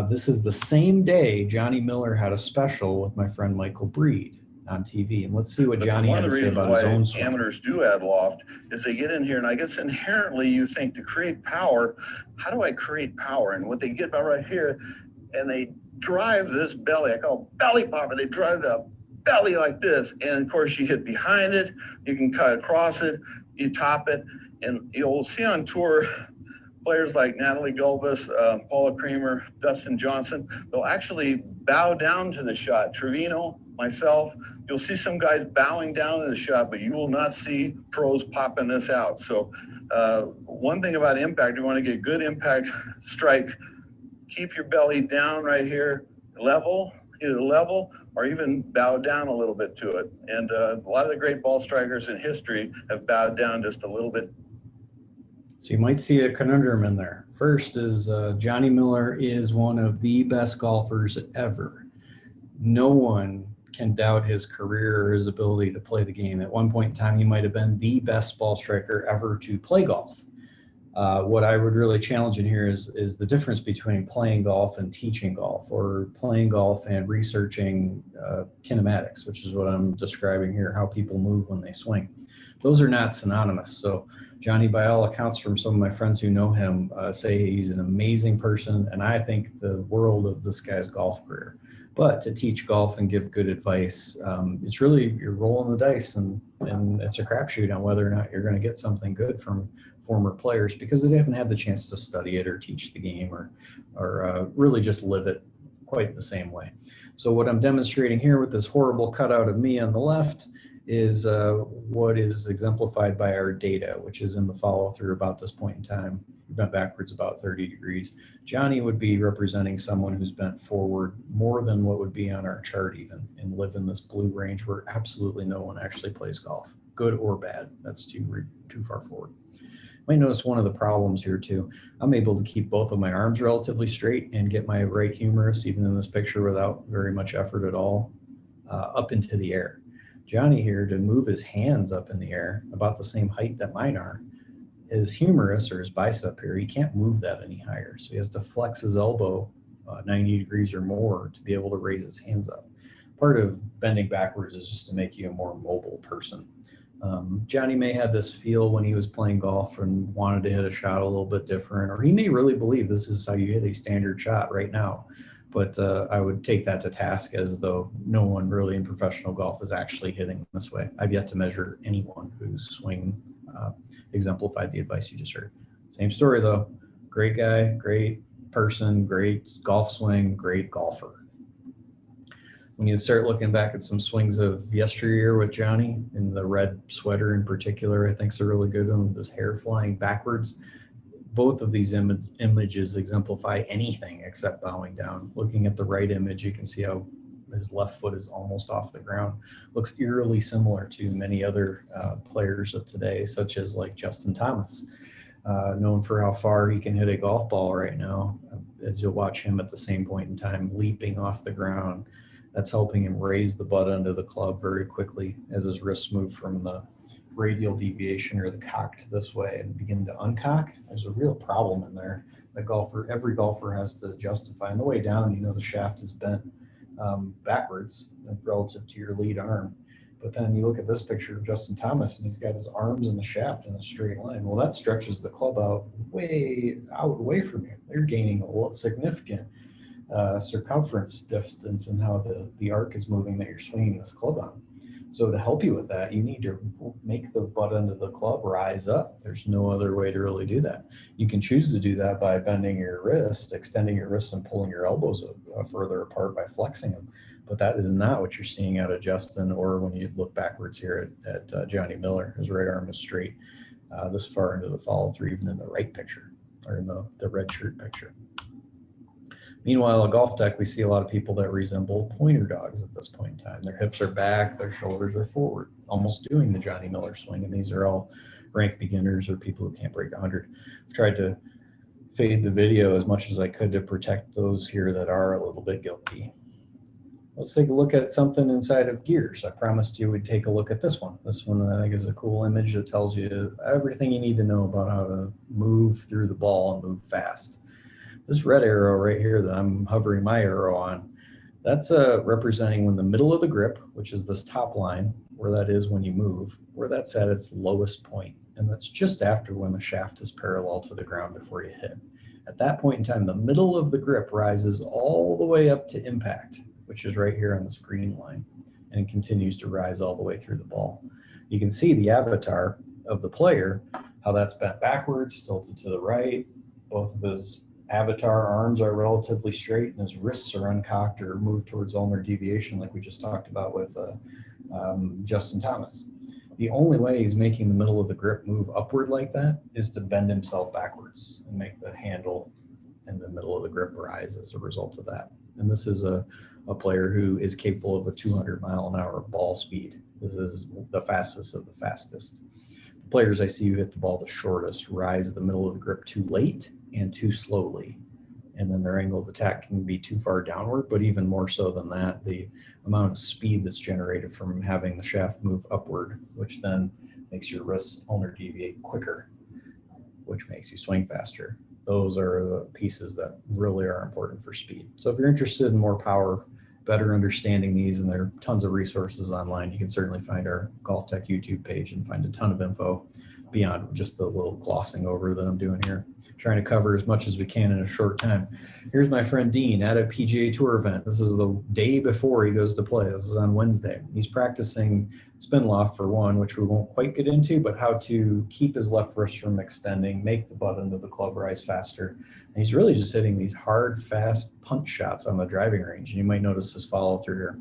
This is the same day Johnny Miller had a special with my friend Michael Breed on TV. And let's see what Johnny had to say about his own swing. Amateurs do add loft is they get in here, and I guess inherently you think to create power, how do I create power? And what they get about right here, and they drive this belly, I call it belly popper. They drive the belly like this, and of course you hit behind it, you can cut across it, you top it, and you'll see on tour players like Natalie Gulbis, Paula Creamer, Dustin Johnson, they'll actually bow down to the shot. Trevino, myself, you'll see some guys bowing down to the shot, but you will not see pros popping this out. So one thing about impact, you want to get good impact strike, keep your belly down right here, level, either level or even bow down a little bit to it. And a lot of the great ball strikers in history have bowed down just a little bit. So you might see a conundrum in there. First is Johnny Miller is one of the best golfers ever. No one can doubt his career or his ability to play the game. At one point in time, he might have been the best ball striker ever to play golf. What I would really challenge in here is the difference between playing golf and teaching golf, or playing golf and researching kinematics, which is what I'm describing here, how people move when they swing. Those are not synonymous. So Johnny, by all accounts from some of my friends who know him, say he's an amazing person, and I think the world of this guy's golf career. But to teach golf and give good advice, it's really, you're rolling the dice, and it's a crapshoot on whether or not you're going to get something good from former players, because they haven't had the chance to study it or teach the game or really just live it quite the same way. So what I'm demonstrating here with this horrible cutout of me on the left is what is exemplified by our data, which is in the follow through about this point in time. We bent backwards about 30 degrees. Johnny would be representing someone who's bent forward more than what would be on our chart even, and live in this blue range where absolutely no one actually plays golf, good or bad. That's too far forward. You might notice one of the problems here too. I'm able to keep both of my arms relatively straight and get my right humerus, even in this picture without very much effort at all, up into the air. Johnny here, to move his hands up in the air about the same height that mine are, his humerus or his bicep here, he can't move that any higher. So he has to flex his elbow 90 degrees or more to be able to raise his hands up. Part of bending backwards is just to make you a more mobile person. Johnny may have this feel when he was playing golf and wanted to hit a shot a little bit different, or he may really believe this is how you hit a standard shot right now. But I would take that to task, as though no one really in professional golf is actually hitting this way. I've yet to measure anyone whose swing exemplified the advice you just heard. Same story though. Great guy, great person, great golf swing, great golfer. When you start looking back at some swings of yesteryear with Johnny, in the red sweater in particular, I think is a really good one, with his hair flying backwards. Both of these images exemplify anything except bowing down. Looking at the right image, you can see how his left foot is almost off the ground. Looks eerily similar to many other players of today, such as like Justin Thomas, known for how far he can hit a golf ball right now, as you'll watch him at the same point in time leaping off the ground. That's helping him raise the butt end of the club very quickly as his wrists move from the radial deviation or the cock to this way and begin to uncock. There's a real problem in there. Every golfer has to justify. On the way down, you know, the shaft is bent backwards relative to your lead arm. But then you look at this picture of Justin Thomas, and he's got his arms and the shaft in a straight line. Well, that stretches the club out away from you. They're gaining a significant circumference distance in how the arc is moving that you're swinging this club on. So to help you with that, you need to make the butt end of the club rise up. There's no other way to really do that. You can choose to do that by bending your wrist, extending your wrists, and pulling your elbows further apart by flexing them. But that is not what you're seeing out of Justin, or when you look backwards here at Johnny Miller. His right arm is straight this far into the follow through, even in the right picture, or in the red shirt picture. Meanwhile, at Golf Tech, we see a lot of people that resemble pointer dogs at this point in time. Their hips are back, their shoulders are forward, almost doing the Johnny Miller swing. And these are all ranked beginners or people who can't break 100. I've tried to fade the video as much as I could to protect those here that are a little bit guilty. Let's take a look at something inside of gears. I promised you we'd take a look at this one. This one I think is a cool image that tells you everything you need to know about how to move through the ball and move fast. This red arrow right here that I'm hovering my arrow on, that's representing when the middle of the grip, which is this top line, where that is when you move, where that's at its lowest point. And that's just after when the shaft is parallel to the ground before you hit. At that point in time, the middle of the grip rises all the way up to impact, which is right here on this green line, and it continues to rise all the way through the ball. You can see the avatar of the player, how that's bent backwards, tilted to the right. Both of his avatar arms are relatively straight, and his wrists are uncocked or moved towards ulnar deviation, like we just talked about with Justin Thomas. The only way he's making the middle of the grip move upward like that is to bend himself backwards and make the handle in the middle of the grip rise as a result of that. And this is a player who is capable of a 200-mile-an-hour ball speed. This is the fastest of the fastest. The players I see who hit the ball the shortest rise the middle of the grip too late and too slowly. And then their angle of attack can be too far downward, but even more so than that, the amount of speed that's generated from having the shaft move upward, which then makes your wrists ulnar deviate quicker, which makes you swing faster. Those are the pieces that really are important for speed. So if you're interested in more power, better understanding these, and there are tons of resources online, you can certainly find our Golf Tech YouTube page and find a ton of info beyond just the little glossing over that I'm doing here, trying to cover as much as we can in a short time. Here's my friend Dean at a PGA Tour event. This is the day before he goes to play. This is on Wednesday. He's practicing spin loft for one, which we won't quite get into, but how to keep his left wrist from extending, make the butt end of the club rise faster. And he's really just hitting these hard, fast punch shots on the driving range. And you might notice his follow through here.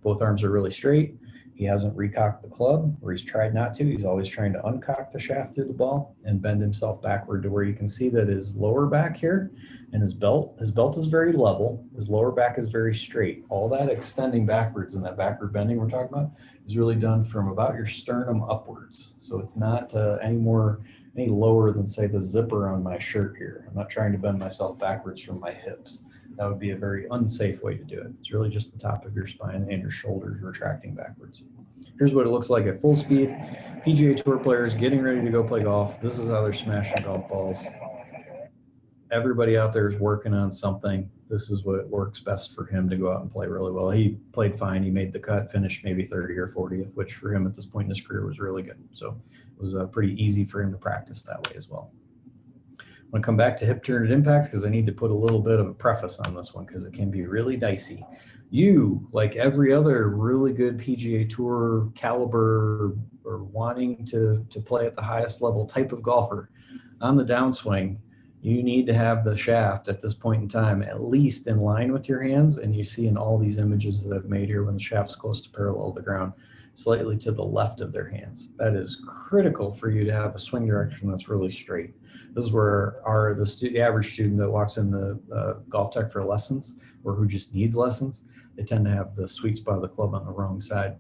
Both arms are really straight. He hasn't recocked the club, or he's tried not to. He's always trying to uncock the shaft through the ball and bend himself backward to where you can see that his lower back here and his belt is very level. His lower back is very straight. All that extending backwards and that backward bending we're talking about is really done from about your sternum upwards. So it's not any lower than, say, the zipper on my shirt here. I'm not trying to bend myself backwards from my hips. That would be a very unsafe way to do it. It's really just the top of your spine and your shoulders retracting backwards. Here's what it looks like at full speed. PGA Tour players getting ready to go play golf. This is how they're smashing golf balls. Everybody out there is working on something. This is what works best for him to go out and play really well. He played fine. He made the cut, finished maybe 30 or 40th, which for him at this point in his career was really good. So it was pretty easy for him to practice that way as well. I'm going to come back to hip turn at impact because I need to put a little bit of a preface on this one because it can be really dicey. You, like every other really good PGA Tour caliber or wanting to play at the highest level type of golfer, on the downswing, you need to have the shaft at this point in time at least in line with your hands. And you see in all these images that I've made here when the shaft's close to parallel to the ground, slightly to the left of their hands. That is critical for you to have a swing direction that's really straight. This is where the average student that walks in the Golf Tech for lessons or who just needs lessons, they tend to have the sweet spot of the club on the wrong side.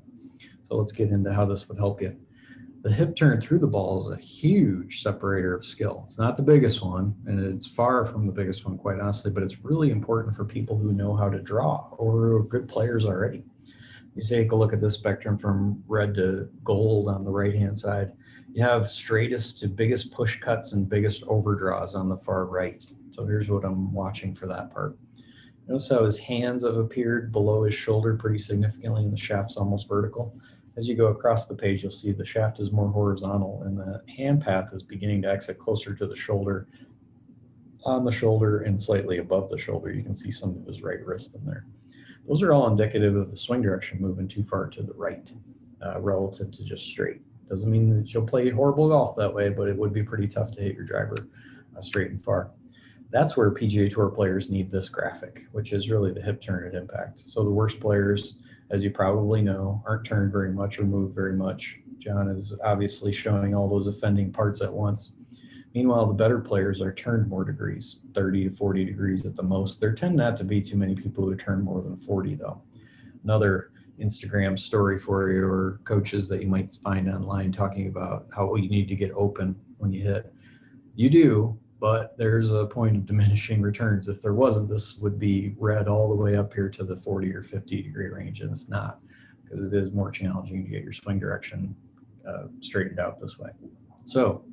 So let's get into how this would help you. The hip turn through the ball is a huge separator of skill. It's not the biggest one, and it's far from the biggest one, quite honestly, but it's really important for people who know how to draw or who are good players already. You take a look at this spectrum from red to gold on the right-hand side. You have straightest to biggest push cuts and biggest overdraws on the far right. So here's what I'm watching for that part. Notice how his hands have appeared below his shoulder pretty significantly and the shaft's almost vertical. As you go across the page, you'll see the shaft is more horizontal and the hand path is beginning to exit closer to the shoulder, on the shoulder and slightly above the shoulder. You can see some of his right wrist in there. Those are all indicative of the swing direction moving too far to the right relative to just straight. Doesn't mean that you'll play horrible golf that way, but it would be pretty tough to hit your driver straight and far. That's where PGA Tour players need this graphic, which is really the hip turn at impact. So the worst players, as you probably know, aren't turned very much or moved very much. John is obviously showing all those offending parts at once. Meanwhile, the better players are turned more degrees, 30 to 40 degrees at the most. There tend not to be too many people who turn more than 40 though. Another Instagram story for you, or coaches that you might find online talking about how you need to get open when you hit. You do, but there's a point of diminishing returns. If there wasn't, this would be red all the way up here to the 40 or 50 degree range, and it's not, because it is more challenging to get your swing direction straightened out this way. So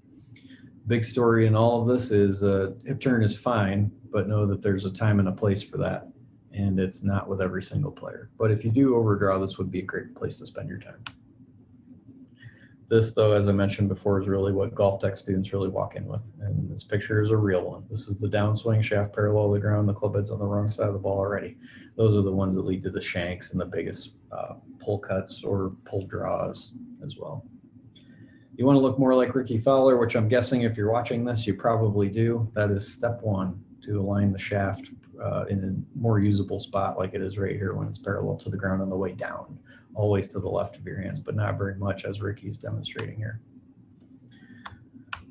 big story in all of this is hip turn is fine, but know that there's a time and a place for that, and it's not with every single player. But if you do overdraw, this would be a great place to spend your time. This, though, as I mentioned before, is really what Golf Tech students really walk in with. And this picture is a real one. This is the downswing, shaft parallel to the ground, the club head's on the wrong side of the ball already. Those are the ones that lead to the shanks and the biggest pull cuts or pull draws as well. You want to look more like Ricky Fowler, which I'm guessing if you're watching this, you probably do. That is step one, to align the shaft in a more usable spot like it is right here when it's parallel to the ground on the way down. Always to the left of your hands, but not very much, as Ricky's demonstrating here.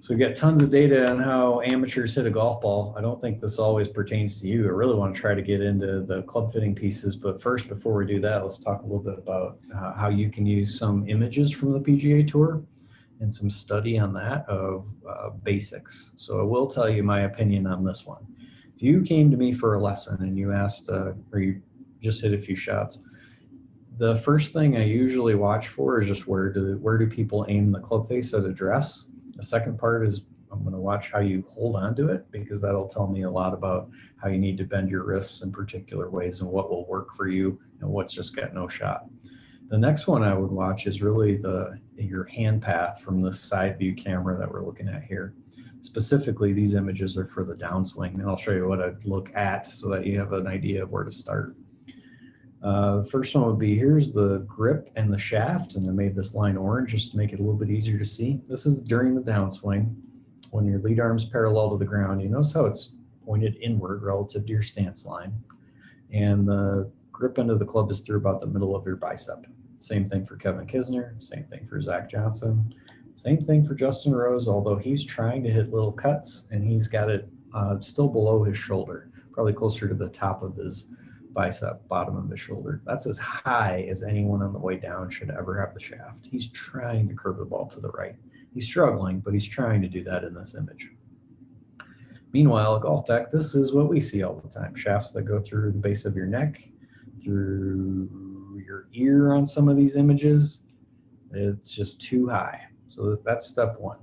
So we got tons of data on how amateurs hit a golf ball. I don't think this always pertains to you. I really want to try to get into the club fitting pieces, but first, before we do that, let's talk a little bit about how you can use some images from the PGA Tour and some study on that of basics. So I will tell you my opinion on this one. If you came to me for a lesson and you asked, or you just hit a few shots, the first thing I usually watch for is just where do people aim the club face at address. The second part is I'm going to watch how you hold on to it, because that'll tell me a lot about how you need to bend your wrists in particular ways and what will work for you and what's just got no shot. The next one I would watch is really your hand path from the side view camera that we're looking at here. Specifically, these images are for the downswing, and I'll show you what I'd look at so that you have an idea of where to start. The first one would be, here's the grip and the shaft, and I made this line orange just to make it a little bit easier to see. This is during the downswing. When your lead arm's parallel to the ground, you notice how it's pointed inward relative to your stance line, and the grip end of the club is through about the middle of your bicep. Same thing for Kevin Kisner, same thing for Zach Johnson, same thing for Justin Rose, although he's trying to hit little cuts and he's got it still below his shoulder, probably closer to the top of his bicep, bottom of his shoulder. That's as high as anyone on the way down should ever have the shaft. He's trying to curve the ball to the right. He's struggling, but he's trying to do that in this image. Meanwhile, at Golf Tech, this is what we see all the time. Shafts that go through the base of your neck, through your ear on some of these images. It's just too high. So that's step one.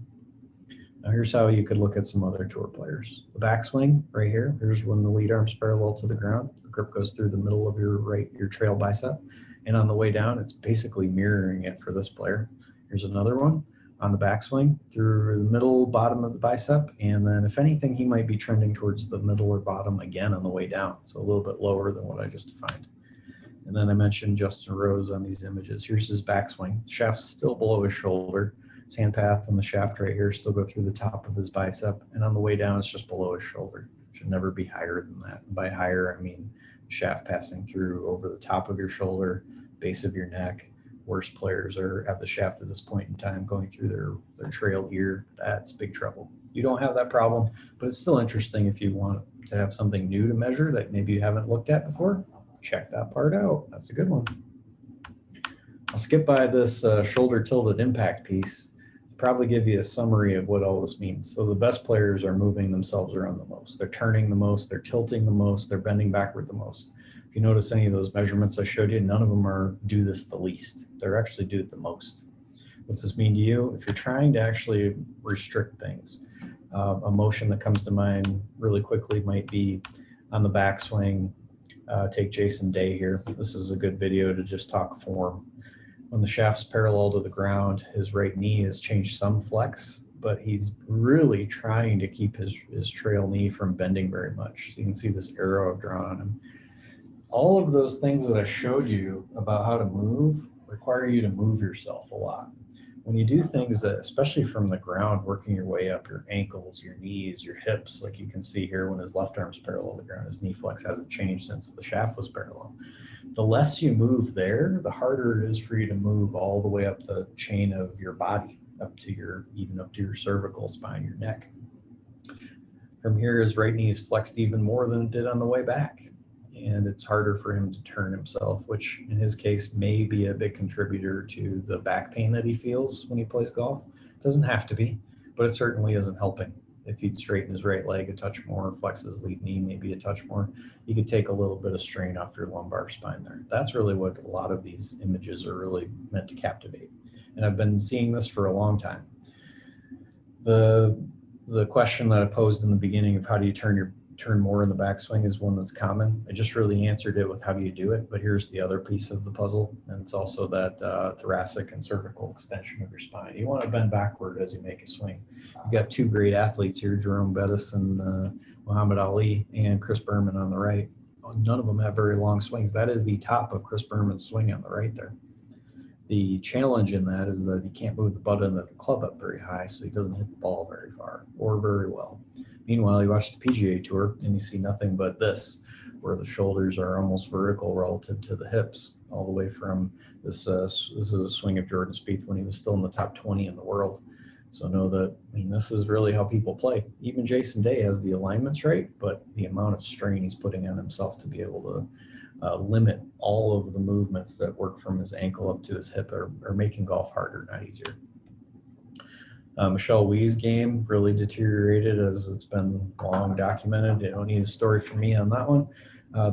Now here's how you could look at some other tour players. The backswing right here, here's when the lead arm's parallel to the ground. The grip goes through the middle of your trail bicep. And on the way down, it's basically mirroring it for this player. Here's another one on the backswing through the middle, bottom of the bicep. And then if anything, he might be trending towards the middle or bottom again on the way down. So a little bit lower than what I just defined. And then I mentioned Justin Rose on these images. Here's his backswing. The shaft's still below his shoulder. His hand path and the shaft right here still go through the top of his bicep. And on the way down, it's just below his shoulder. It should never be higher than that. And by higher, I mean shaft passing through over the top of your shoulder, base of your neck. Worst players have the shaft at this point in time going through their trail ear. That's big trouble. You don't have that problem, but it's still interesting if you want to have something new to measure that maybe you haven't looked at before. Check that part out. That's a good one. I'll skip by this shoulder tilted impact piece to probably give you a summary of what all this means. So the best players are moving themselves around the most. They're turning the most, they're tilting the most, they're bending backward the most. If you notice any of those measurements I showed you, none of them do this the least. They're actually do it the most. What's this mean to you? If you're trying to actually restrict things, a motion that comes to mind really quickly might be on the backswing. Take Jason Day here. This is a good video to just talk form. When the shaft's parallel to the ground, his right knee has changed some flex, but he's really trying to keep his trail knee from bending very much. You can see this arrow I've drawn on him. All of those things that I showed you about how to move require you to move yourself a lot. when you do things that, especially from the ground, working your way up your ankles, your knees, your hips, like you can see here when his left arm's parallel to the ground, his knee flex hasn't changed since the shaft was parallel. The less you move there, the harder it is for you to move all the way up the chain of your body, even up to your cervical spine, your neck. From here, his right knee is flexed even more than it did on the way back. And it's harder for him to turn himself, which in his case may be a big contributor to the back pain that he feels when he plays golf. It doesn't have to be, but it certainly isn't helping. If he'd straighten his right leg a touch more, flex his lead knee maybe a touch more, you could take a little bit of strain off your lumbar spine there. That's really what a lot of these images are really meant to captivate. And I've been seeing this for a long time. The question that I posed in the beginning of how do you turn more in the backswing is one that's common. I just really answered it with how do you do it, but here's the other piece of the puzzle, and it's also that thoracic and cervical extension of your spine. You want to bend backward as you make a swing. You've got two great athletes here, Jerome Bettis and Muhammad Ali, and Chris Berman on the right. None of them have very long swings. That is the top of Chris Berman's swing on the right there. The challenge in that is that he can't move the butt end of the club up very high, so he doesn't hit the ball very far or very well. Meanwhile, you watch the PGA Tour and you see nothing but this, where the shoulders are almost vertical relative to the hips, all the way from this. This is a swing of Jordan Spieth when he was still in the top 20 in the world. So know that, this is really how people play. Even Jason Day has the alignments right, but the amount of strain he's putting on himself to be able to limit all of the movements that work from his ankle up to his hip are making golf harder, not easier. Michelle Wie's game really deteriorated, as it's been long documented. You don't need a story from me on that one.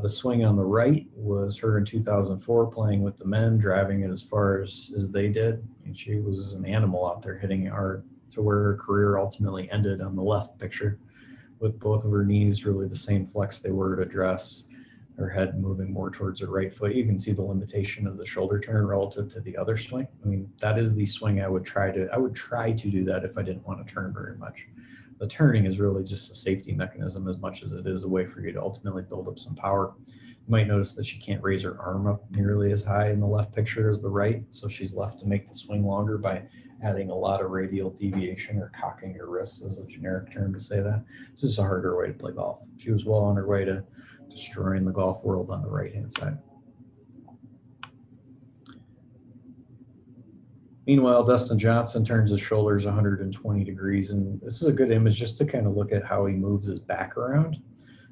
The swing on the right was her in 2004 playing with the men, driving it as far as they did. And she was an animal out there hitting it hard to where her career ultimately ended on the left picture, with both of her knees really the same flex they were at address, her head moving more towards her right foot. You can see the limitation of the shoulder turn relative to the other swing. That is the swing I would try to do that if I didn't want to turn very much. The turning is really just a safety mechanism as much as it is a way for you to ultimately build up some power. You might notice that she can't raise her arm up nearly as high in the left picture as the right, so she's left to make the swing longer by adding a lot of radial deviation or cocking your wrists, as a generic term to say that. This is a harder way to play golf. She was well on her way to destroying the golf world on the right-hand side. Meanwhile, Dustin Johnson turns his shoulders 120 degrees, and this is a good image just to kind of look at how he moves his back around.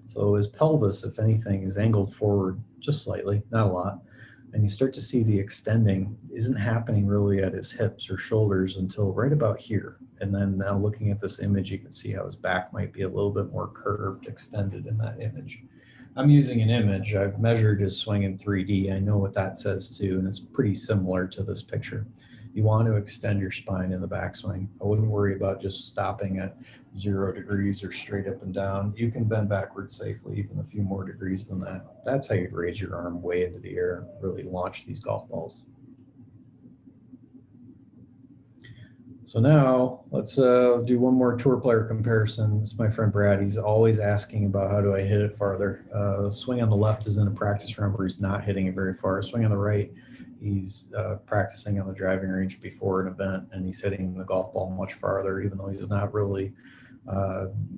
So his pelvis, if anything, is angled forward just slightly, not a lot. And you start to see the extending isn't happening really at his hips or shoulders until right about here. And then now looking at this image, you can see how his back might be a little bit more curved, extended in that image. I'm using an image. I've measured his swing in 3D. I know what that says too, and it's pretty similar to this picture. You want to extend your spine in the backswing. I wouldn't worry about just stopping at 0 degrees or straight up and down. You can bend backwards safely, even a few more degrees than that. That's how you'd raise your arm way into the air and really launch these golf balls. So now let's do one more tour player comparison. It's my friend Brad. He's always asking about how do I hit it farther. The swing on the left is in a practice round where he's not hitting it very far. Swing on the right, he's practicing on the driving range before an event, and he's hitting the golf ball much farther, even though he's not really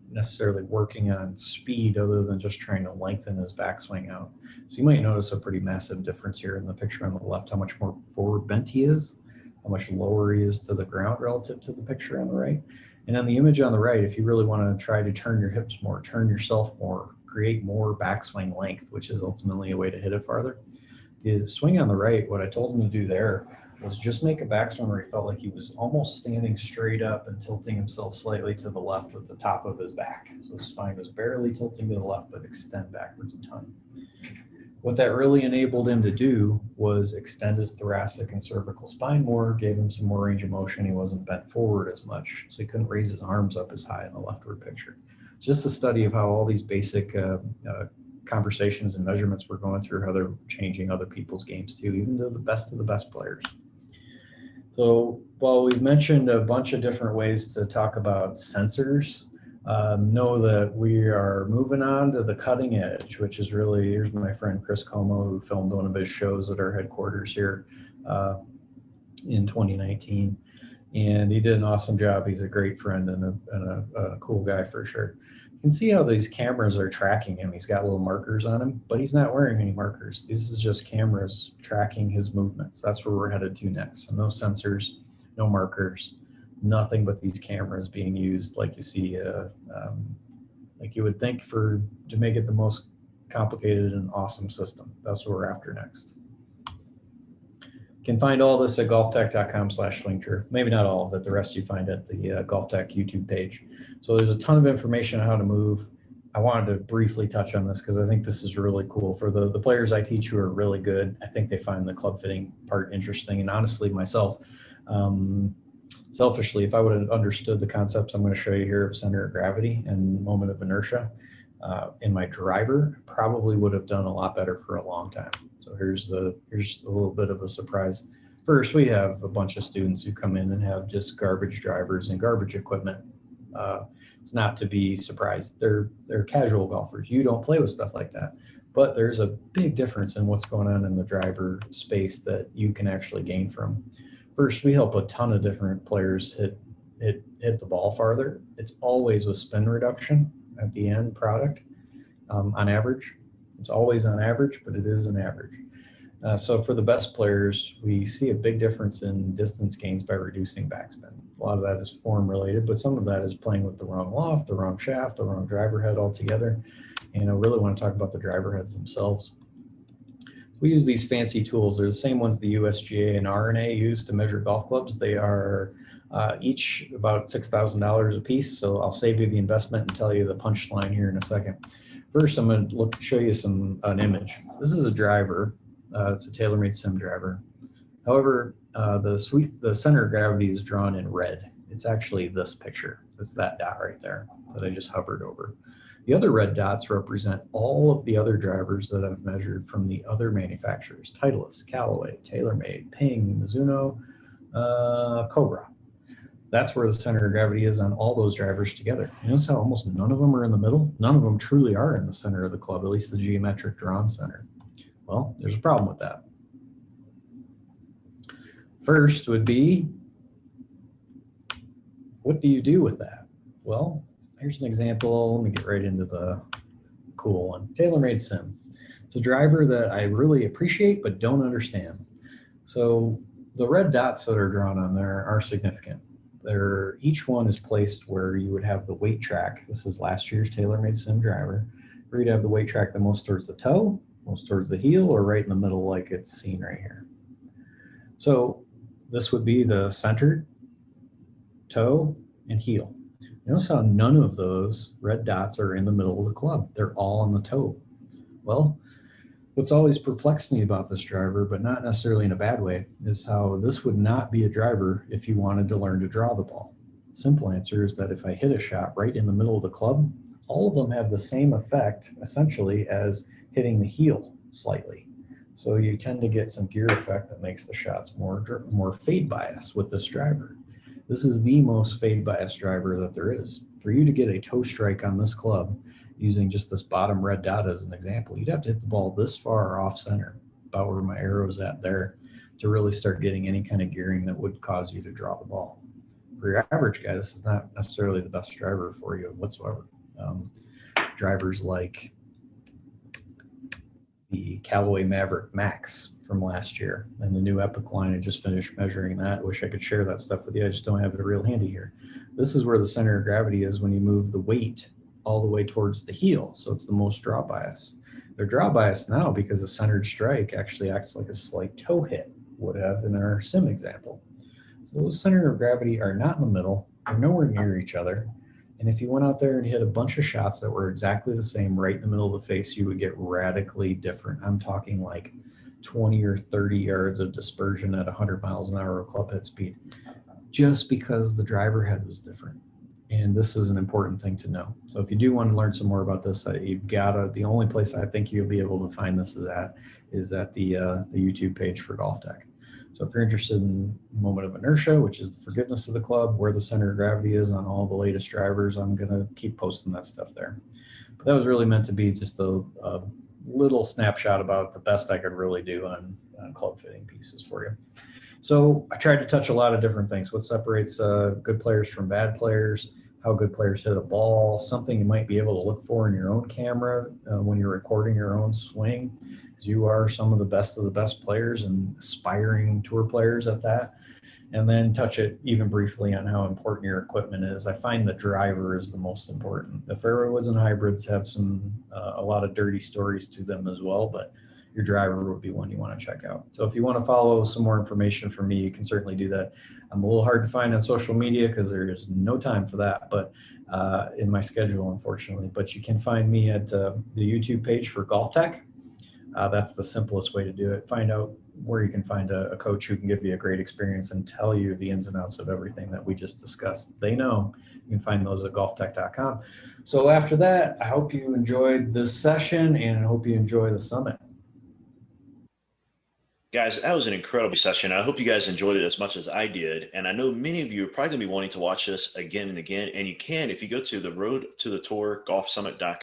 necessarily working on speed other than just trying to lengthen his backswing out. So you might notice a pretty massive difference here in the picture on the left, how much more forward bent he is, how much lower he is to the ground relative to the picture on the right. And on the image on the right, if you really want to try to turn your hips more, turn yourself more, create more backswing length, which is ultimately a way to hit it farther. The swing on the right, what I told him to do there was just make a backswing where he felt like he was almost standing straight up and tilting himself slightly to the left with the top of his back. So his spine was barely tilting to the left, but extend backwards a ton. What that really enabled him to do was extend his thoracic and cervical spine more, gave him some more range of motion. He wasn't bent forward as much, so he couldn't raise his arms up as high in the leftward picture. It's just a study of how all these basic conversations and measurements we're going through, how they're changing other people's games too, even to the best of the best players. So while we've mentioned a bunch of different ways to talk about sensors, know that we are moving on to the cutting edge, which is really, here's my friend Chris Como, who filmed one of his shows at our headquarters here in 2019. and he did an awesome job. He's a great friend and a cool guy for sure. You can see how these cameras are tracking him. He's got little markers on him, but he's not wearing any markers. This is just cameras tracking his movements. That's where we're headed to next. So no sensors, no markers, nothing but these cameras being used like you see, like you would think to make it the most complicated and awesome system. That's what we're after next. You can find all this at golftech.com/swingture. Maybe not all of it. The rest you find at the GolfTech YouTube page. So there's a ton of information on how to move. I wanted to briefly touch on this because I think this is really cool. For the players I teach who are really good, I think they find the club fitting part interesting. And honestly, myself, selfishly, if I would have understood the concepts I'm going to show you here of center of gravity and moment of inertia in my driver, probably would have done a lot better for a long time. So here's a little bit of a surprise. First, we have a bunch of students who come in and have just garbage drivers and garbage equipment. It's not to be surprised. They're casual golfers. You don't play with stuff like that. But there's a big difference in what's going on in the driver space that you can actually gain from. First, we help a ton of different players hit the ball farther. It's always with spin reduction at the end product on average. It's always on average, but it is an average. So for the best players, we see a big difference in distance gains by reducing backspin. A lot of that is form related, but some of that is playing with the wrong loft, the wrong shaft, the wrong driver head altogether. And I really want to talk about the driver heads themselves. We use these fancy tools. They're the same ones the USGA and R&A use to measure golf clubs. They are each about $6,000 a piece. So I'll save you the investment and tell you the punchline here in a second. First, I'm going to show you an image. This is a driver. It's a TaylorMade Sim driver. However, the center of gravity is drawn in red. It's actually this picture. It's that dot right there that I just hovered over. The other red dots represent all of the other drivers that I've measured from the other manufacturers: Titleist, Callaway, TaylorMade, Ping, Mizuno, Cobra. That's where the center of gravity is on all those drivers together. You notice how almost none of them are in the middle? None of them truly are in the center of the club, at least the geometric drawn center. Well, there's a problem with that. First would be, what do you do with that? Well, here's an example. Let me get right into the cool one. TaylorMade Sim. It's a driver that I really appreciate but don't understand. So the red dots that are drawn on there are significant. Each one is placed where you would have the weight track. This is last year's TaylorMade Sim driver, where you'd have the weight track the most towards the toe, most towards the heel, or right in the middle like it's seen right here. So this would be the centered, toe, and heel. Notice how none of those red dots are in the middle of the club. They're all on the toe. Well, what's always perplexed me about this driver, but not necessarily in a bad way, is how this would not be a driver if you wanted to learn to draw the ball. The simple answer is that if I hit a shot right in the middle of the club, all of them have the same effect, essentially, as hitting the heel slightly. So you tend to get some gear effect that makes the shots more fade bias with this driver. This is the most fade bias driver that there is. For you to get a toe strike on this club, using just this bottom red dot as an example, you'd have to hit the ball this far off center, about where my arrow is at there, to really start getting any kind of gearing that would cause you to draw the ball. For your average guy, this is not necessarily the best driver for you whatsoever. Drivers like the Callaway Maverick Max from last year and the new Epic line, I just finished measuring that. I wish I could share that stuff with you. I just don't have it real handy here. This is where the center of gravity is when you move the weight all the way towards the heel. So it's the most draw bias. They're draw bias now because a centered strike actually acts like a slight toe hit would have in our sim example. So those center of gravity are not in the middle. They're nowhere near each other. And if you went out there and hit a bunch of shots that were exactly the same right in the middle of the face, you would get radically different. I'm talking like 20 or 30 yards of dispersion at 100 miles an hour of club head speed, just because the driver head was different. And this is an important thing to know. So if you do want to learn some more about this, you've got the only place I think you'll be able to find this is at the YouTube page for GolfTech. So if you're interested in moment of inertia, which is the forgiveness of the club, where the center of gravity is on all the latest drivers, I'm going to keep posting that stuff there. But that was really meant to be just a little snapshot about the best I could really do on club fitting pieces for you. So I tried to touch a lot of different things. What separates good players from bad players, how good players hit a ball, something you might be able to look for in your own camera when you're recording your own swing, because you are some of the best players and aspiring tour players at that. And then touch it even briefly on how important your equipment is. I find the driver is the most important. The fairway woods and hybrids have a lot of dirty stories to them as well, but your driver would be one you want to check out. So if you want to follow some more information from me, you can certainly do that. I'm a little hard to find on social media because there's no time for that, but in my schedule, unfortunately. But you can find me at the YouTube page for Golf Tech. That's the simplest way to do it. Find out where you can find a coach who can give you a great experience and tell you the ins and outs of everything that we just discussed. They know. You can find those at golftech.com. So after that, I hope you enjoyed this session and I hope you enjoy the summit. Guys, that was an incredible session. I hope you guys enjoyed it as much as I did. And I know many of you are probably going to be wanting to watch this again and again. And you can if you go to the Road to the Tour Golf Summit.com.